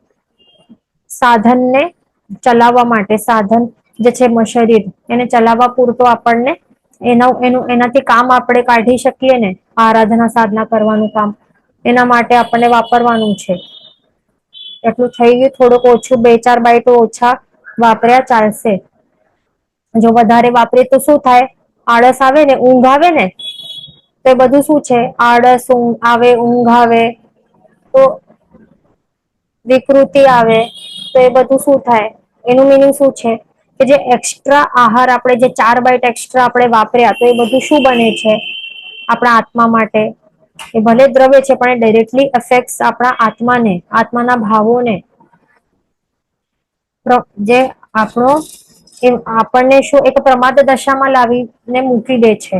સાધનને ચલાવવા માટે. સાધન જે છે શરીર, એને ચલાવવા પૂરતો આપણને એનાથી કામ આપણે કાઢી શકીએ ને, આરાધના સાધના કરવાનું કામ, એના માટે આપણને વાપરવાનું છે. એટલું થઈ ગયું, થોડુંક ઓછું 2-4 બાઈટો ઓછા વાપર્યા ચાલશે. જો વધારે વાપરીએ તો શું થાય, આળસ આવે ને, ઊંઘ આવે ને, તો એ બધું શું છે, આળસ આવે, ઊંઘ આવે, તો વિકૃતિ આવે, તો એ બધું શું થાય, એનું મિનિંગ શું છે કે જે એક્સ્ટ્રા આહાર આપણે જે 4 બાઈટ એક્સ્ટ્રા આપણે વાપર્યા, તો એ બધું શું બને છે આપણા આત્મા માટે. એ ભલે દ્રવ્ય છે પણ એ ડાયરેક્ટલી અફેક્ટ આપણા આત્માને, આત્માના ભાવોને. જે આપણો આપણને શું એક પ્રમાદ દશામાં લાવીને મૂકી દે છે.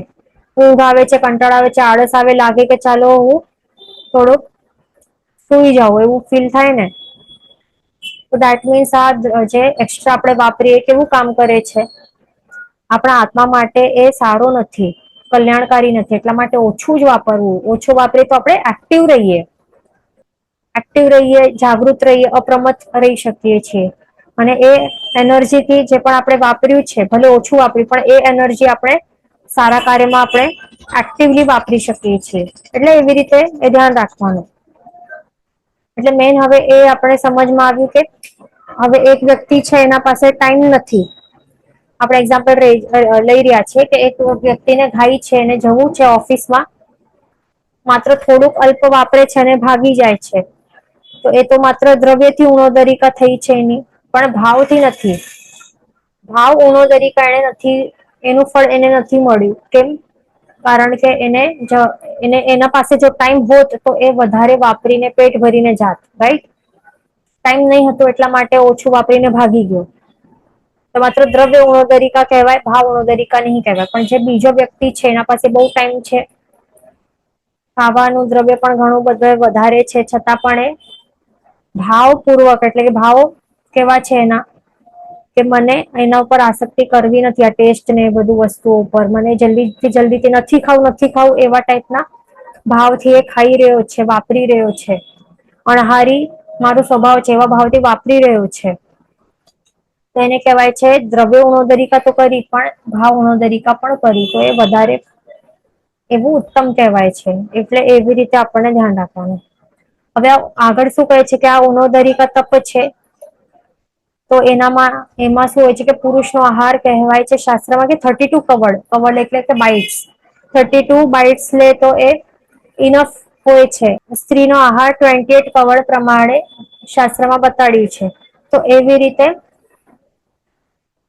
ઊંઘ આવે છે, કંટાળો આવે છે, આળસ આવે, લાગે કે ચાલો હું થોડુંક સુઈ જાવ, એવું ફીલ થાય ને, તો દેટ મીન્સ આ જે એક્સ્ટ્રા આપણે વાપરીએ કેવું કામ કરે છે, આપણા આત્મા માટે એ સારું નથી, કલ્યાણકારી નથી. એટલા માટે ઓછું જ વાપરવું. ઓછું વાપરીએ તો આપણે એક્ટિવ રહીએ, જાગૃત રહીએ, અપ્રમત્ત રહી શકીએ છીએ. અને એ એનર્જીથી જે પણ આપણે વાપર્યું છે, ભલે ઓછું વાપર્યું, પણ એ એનર્જી આપણે સારા કાર્યમાં આપણે એક્ટિવલી વાપરી શકીએ છીએ. એટલે એવી રીતે એ ધ્યાન રાખવાનું. એટલે મેન હવે એ આપણે સમજમાં આવ્યું કે હવે એક વ્યક્તિ છે, એના પાસે ટાઈમ નથી. આપણે એક્ઝામ્પલ લઈ રહ્યા છીએ કે એક વ્યક્તિને ઘાઈ છે અને જવું છે ઓફિસમાં, માત્ર થોડુંક અલ્પ વાપરે છે અને ભાગી જાય છે. તો એ તો માત્ર દ્રવ્યથી ઉણોદરિકા થઈ છે એની, પણ ભાવથી નથી. ભાવ ઉણોદરિકા એને નથી, એનું ફળ એને નથી મળ્યું. કેમ? કારણ કે એના પાસે જો ટાઈમ હોત તો એ વધારે વાપરીને પેટ ભરીને જાત, રાઈટ? ટાઈમ નહીં હતો એટલા માટે ઓછું વાપરીને ભાગી ગયો. તો માત્ર દ્રવ્ય ઉણોદરિકા કહેવાય, ભાવ ઉણોદરિકા નહીં કહેવાય. પણ જે બીજો વ્યક્તિ છે એના પાસે બહુ ટાઈમ છે, ખાવાનું દ્રવ્ય પણ ઘણું બધું વધારે છે, છતાં પણ એ ભાવપૂર્વક, એટલે કે ભાવ કેવા છે એના, કે મને એના ઉપર આસક્તિ કરવી નથી, આ ટેસ્ટ ને એ બધું વસ્તુઓ ઉપર મને જલ્દીથી નથી ખાવું એવા ટાઈપના ભાવથી એ ખાઈ રહ્યો છે, વાપરી રહ્યો છે. અણહારી મારો સ્વભાવ છે એવા ભાવથી વાપરી રહ્યો છે. તો એને કહેવાય છે દ્રવ્ય ઉણોદરિકા તો કરી, પણ ભાવ ઉણોદરિકા પણ કરી, તો એ વધારે એવું ઉત્તમ કહેવાય છે. એટલે એવી રીતે આપણને ધ્યાન રાખવાનું. હવે આગળ શું કહે છે કે આ ઉણોદરિકા તપ છે, તો એમાં શું હોય છે કે પુરુષનો આહાર કહેવાય છે શાસ્ત્રમાં કે 32 કવળ. કવળ એટલે કે બાઇટ્સ. 32 બાઇટ્સ લે તો એ ઇનફ હોય છે. સ્ત્રીનો આહાર 28 કવળ પ્રમાણે શાસ્ત્રમાં બતાડ્યું છે. તો એવી રીતે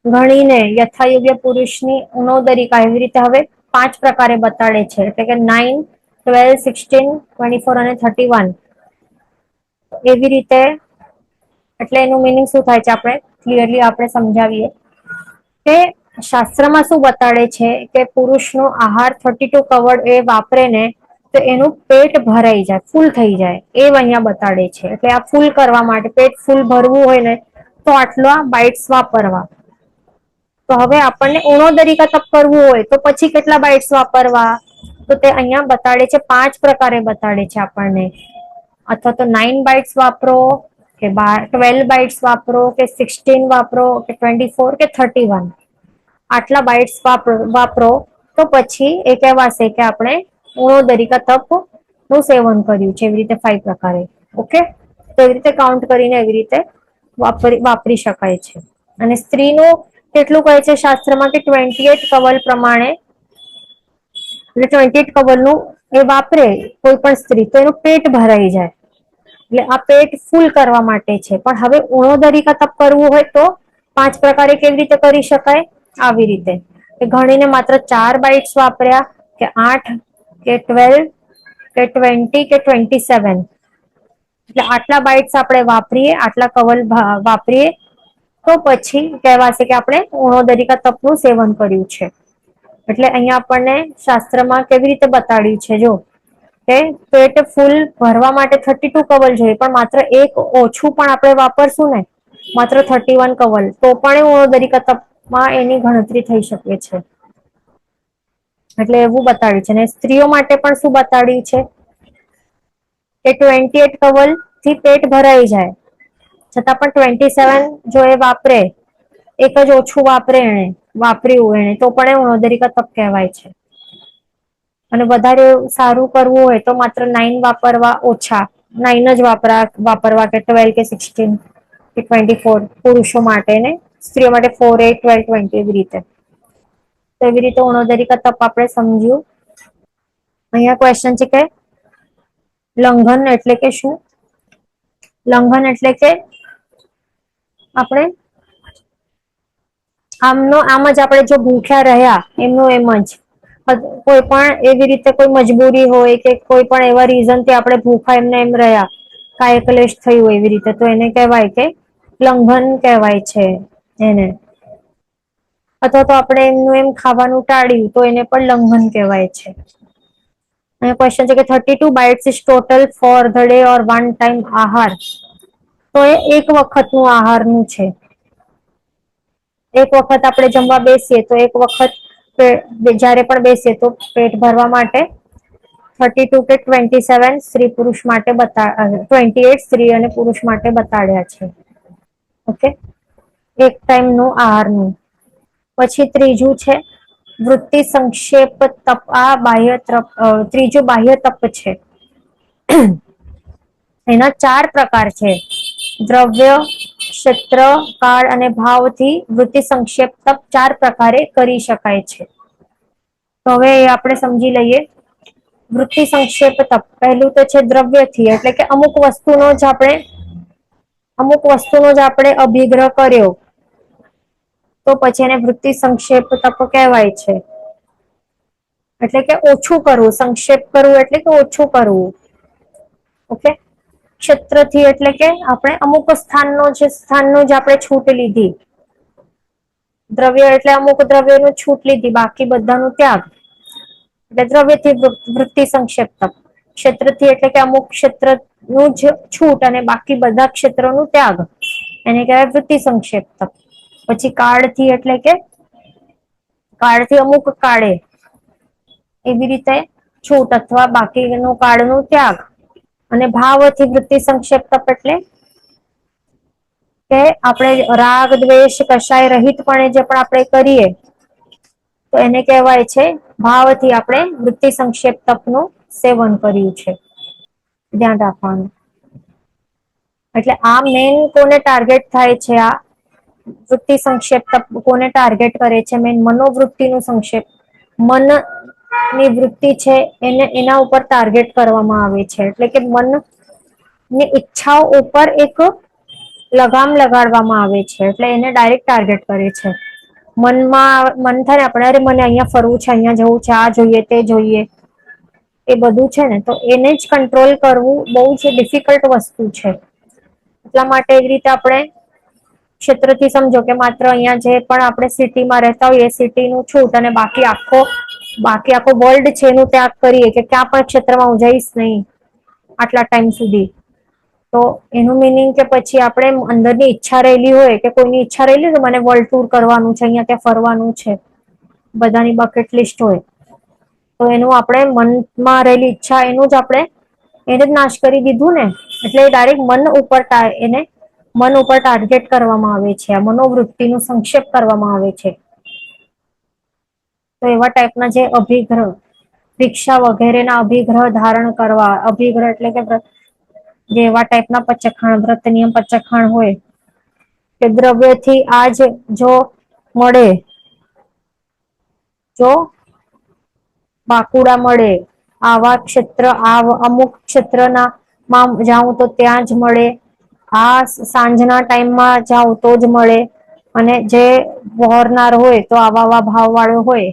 ગણીને યથાયોગ્ય પુરુષની ઉણોદરિકા એવી રીતે હવે 5 પ્રકારે બતાડે છે. એટલે કે 9, 12, 16, 24 અને 31. એવી રીતે, એટલે એનું મિનિંગ શું થાય છે આપણે ક્લિયરલી આપણે સમજાવીએ કે શાસ્ત્રમાં શું બતાડે છે કે પુરુષનો આહાર 32 કવળ એ વાપરે ને તો એનું પેટ ભરાઈ જાય, ફૂલ થઈ જાય, એ અહીંયા બતાડે છે. એટલે આ ફૂલ કરવા માટે, પેટ ફૂલ ભરવું હોય ને તો આટલા બાઇટ્સ વાપરવા. તો હવે આપણને ઉણોદરિકા તપ કરવું હોય તો પછી કેટલા બાઇટ્સ વાપરવા? તો તે અહીંયા બતાડે છે, 5 પ્રકારે બતાડે છે આપણને. અથવા તો 9 બાઇટ્સ વાપરો, કે 12 બાઇટ્સ વાપરો, કે 16 વાપરો, કે 24, કે 31. આટલા બાઇટ્સ વાપરો તો પછી એ કહેવાશે કે આપણે ઉણોદરિકા તપ નું સેવન કર્યું છે. એવી રીતે 5 પ્રકારે. ઓકે? તો એવી રીતે કાઉન્ટ કરીને એવી રીતે વાપરી શકાય છે. અને સ્ત્રીનું કેટલું કહે છે શાસ્ત્રમાં કે 28 કવલ પ્રમાણે, એટલે 28 કવલનું એ વાપરે કોઈ પણ સ્ત્રી તો એનું પેટ ભરાઈ જાય. એટલે આ પેટ ફૂલ કરવા માટે છે. પણ હવે ઉણોદરિકા તપ કરવું હોય તો 5 પ્રકારે કેવી રીતે કરી શકાય? આવી રીતે કે ગણીને માત્ર 4 બાઇટ્સ વાપર્યા, કે 8, કે 12, કે 20, કે 27. એટલે આટલા બાઇટ્સ આપણે વાપરીએ, આટલા કવલ વાપરીએ તો પછી કહેવાશે કે આપણે ઉણોદરિકા તપનું સેવન કર્યું છે. એટલે અહીંયા આપણને શાસ્ત્રમાં કેવી રીતે બતાડ્યું છે જો, કે પેટ ફૂલ ભરવા માટે 32 કવલ જોઈએ, પણ માત્ર એક ઓછું પણ આપણે વાપરશું ને, માત્ર 31 કવલ, તો પણ એ ઉણોદરિકા તપમાં એની ગણતરી થઈ શકે છે. એટલે એવું બતાડ્યું છે. અને સ્ત્રીઓ માટે પણ શું બતાડ્યું છે કે 28 કવલ થી પેટ ભરાઈ જાય, છતાં પણ 27 જો એ વાપરે, એક જ ઓછું વાપરે એને, વાપર્યું એને તો પણ એ ઉણોદરિકા તપ કહેવાય છે. અને વધારે સારું કરવું હોય તો માત્ર 9 વાપરવા ઓછા 9 જ વાપરવા કે 12 કે 16 કે 24 પુરુષો માટે ને સ્ત્રીઓ માટે 4 8 12 20 એવી રીતે. તો એવી રીતે ઉણોદરિકા તપ આપણે સમજ્યું. અહીંયા ક્વેશ્ચન છે કે લંઘન એટલે કે શું? લંઘન એટલે કે આપણે આમ જ આપણે જો ભૂખ્યા રહ્યા એમનું એમ જ કોઈ પણ એવી રીતે કોઈ મજબૂરી હોય કે કોઈ પણ એવા રીઝનથી આપણે ભૂખા એમને એમ રહ્યા કાય કલેશ થયું એવી રીતે તો એને કહેવાય કે લંઘન કહેવાય છે એને. અથવા તો આપણે એમનું એમ ખાવાનું ટાળ્યું તો એને પણ લંઘન કહેવાય છે. અને ક્વેશ્ચન છે કે 32 bites is total for the day or one time આહાર. તો એ એક વખતનું આહારનું છે. એક વખત આપણે જમવા બેસીએ તો એક વખત જયારે પણ બેસીએ તો પેટ ભરવા માટે 32 કે 27 સ્ત્રી પુરુષ માટે 28 સ્ત્રી અને પુરુષ માટે બતાડ્યા છે. ઓકે, એક ટાઈમ નું આહારનું. પછી ત્રીજું છે વૃત્તિ સંક્ષેપ તપ. આ ત્રીજું બાહ્ય તપ છે. એના 4 પ્રકાર છે. દ્રવ્ય, ક્ષેત્ર, કાળ અને ભાવથી વૃત્તિ સંક્ષેપ તપ 4 પ્રકારે કરી શકાય છે. તો હવે આપણે સમજી લઈએ. વૃત્તિ સંક્ષેપ તપ પહેલું તો છે દ્રવ્યથી એટલે કે અમુક વસ્તુનો જ આપણે અભિગ્રહ કર્યો તો પછી એને વૃત્તિ સંક્ષેપ તપ કહેવાય છે. એટલે કે ઓછું કરવું, સંક્ષેપ કરવું એટલે કે ઓછું કરવું. ઓકે, ક્ષેત્રથી એટલે કે આપણે અમુક સ્થાનનો જ આપણે છૂટ લીધી. દ્રવ્ય એટલે અમુક દ્રવ્યનું છૂટ લીધી બાકી બધાનું ત્યાગ. એટલે દ્રવ્યથી વૃત્તિ સંક્ષેપ તપ. ક્ષેત્રથી એટલે કે અમુક ક્ષેત્રનું જ છૂટ અને બાકી બધા ક્ષેત્રનું ત્યાગ એને કહેવાય વૃત્તિ સંક્ષેપ તપ. પછી કાળથી એટલે કે કાળથી અમુક કાળે એવી રીતે છૂટ અથવા બાકીનું કાળનું ત્યાગ. અને ભાવથી વૃત્તિ સંક્ષેપ તપ એટલે કે આપણે રાગ દ્વેષ કશાય રહિતપણે જે પણ આપણે કરીએ તો એને કહેવાય છે ભાવથી આપણે વૃત્તિ સંક્ષેપ તપનું સેવન કર્યું છે. ધ્યાન રાખવાનું. એટલે આ મેન કોને ટાર્ગેટ થાય છે? આ વૃત્તિ સંક્ષેપ તપ કોને ટાર્ગેટ કરે છે? મેન મનોવૃત્તિનું સંક્ષેપ. મનની વૃત્તિ છે એને એના ઉપર ટાર્ગેટ કરવામાં આવે છે. એટલે કે મનની ઈચ્છાઓ ઉપર એક લગામ લગાડવામાં આવે છે. એટલે એને ડાયરેક્ટ ટાર્ગેટ કરે છે. મન થાય ને આપણે અરે મને અહીંયા ફરવું છે, અહીંયા જવું છે, આ જોઈએ, તે જોઈએ. એ બધું છે ને તો એને જ કંટ્રોલ કરવું બહુ જ ડિફિકલ્ટ વસ્તુ છે. એટલા માટે એવી રીતે આપણે ક્ષેત્રથી સમજો કે માત્ર અહીંયા જે પણ આપણે સિટીમાં રહેતા હોઈએ એ સિટીનું છૂટ અને બાકી આખો વર્લ્ડ છે એનું ત્યાગ કરીએ કે ક્યાં પણ ક્ષેત્રમાં હું જઈશ નહીં આટલા ટાઈમ સુધી. તો એનું મિનિંગ કે પછી આપણે અંદરની ઈચ્છા રહેલી હોય કે કોઈની ઈચ્છા રહેલી હોય મને વર્લ્ડ ટૂર કરવાનું છે, અહીંયા ત્યાં ફરવાનું છે, બધાની બકેટ લિસ્ટ હોય. તો એનું આપણે મનમાં રહેલી ઈચ્છા એનું જ આપણે એને જ નાશ કરી દીધું ને. એટલે ડાયરેક્ટ મન ઉપર ટાર્ગેટ કરવામાં આવે છે. આ મનોવૃત્તિનું સંક્ષેપ કરવામાં આવે છે. તો એવા ટાઈપના જે અભિગ્રહ ભિક્ષા વગેરેના અભિગ્રહ ધારણ કરવા. અભિગ્રહ એટલે કે જે એવા ટાઈપના પચખાણ વ્રત નિયમ પચખાણ હોય કે દ્રવ્યથી આજ જો મળે જો બાકુડા મળે આવા ક્ષેત્ર અમુક ક્ષેત્રના માં જાઉં તો ત્યાં જ મળે. આ સાંજના ટાઈમમાં જાવ તો જ મળે. અને જે વહોરનાર હોય તો આવા ભાવ વાળો હોય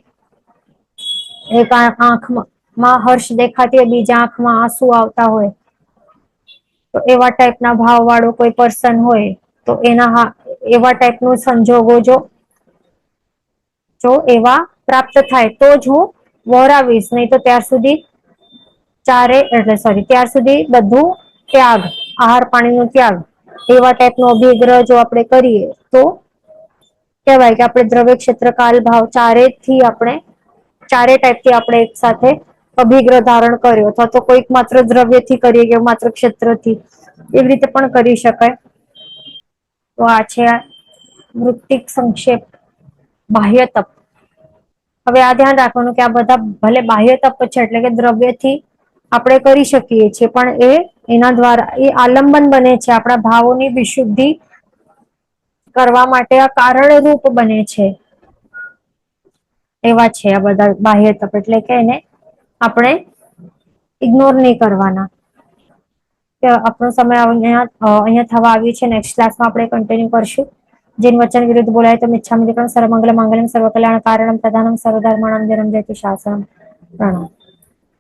એક આંખમાં હર્ષ દેખાતી હોય બીજા આંખમાં આંસુ આવતા હોય તો એવા ટાઈપ ના ભાવ વાળું કોઈ પર્સન હોય તો એવા ટાઈપ નું સંજોગો જો એવા પ્રાપ્ત થાય તો જ હું વહોરાવીશ. નહીં તો ત્યાર સુધી બધું ત્યાગ, આહાર પાણી નો ત્યાગ. એવા ટાઈપ નો અભિગ્રહ જો આપણે કરીએ તો કહેવાય કે આપણે દ્રવ્ય ક્ષેત્ર કાલ ભાવ ચારે ટાઈપથી આપણે એક સાથે અભિગ્રહ ધારણ કર્યો અથવા તો કોઈક માત્ર દ્રવ્યથી કરીએ કે માત્ર ક્ષેત્રથી એવી રીતે પણ કરી શકાય. તો આ છે વૃત્તિક સંક્ષેપ બાહ્ય તપ. હવે આ ધ્યાન રાખવાનું કે આ બધા ભલે બાહ્ય તપ છે એટલે કે દ્રવ્યથી આપણે કરી શકીએ છીએ, પણ એના દ્વારા એ આલંબન બને છે, આપણા ભાવોની વિશુદ્ધિ કરવા માટે આ કારણ રૂપ બને છે. એવા છે આ બધા બાહ્ય તપ, એટલે કે એને આપણે ઇગ્નોર નહીં કરવાના. આપણો સમય અહીંયા થવા આવ્યું છે. નેક્સ્ટ ક્લાસમાં આપણે કન્ટિન્યુ કરશું. जिन वचन विरुद्ध बोलाय तो मिच्छामि सर्वमंगल मांगल्यम सर्वकल्याण कारणम तदानं सर्वधर्माणां जन्म जयति शासनम. प्रणाम.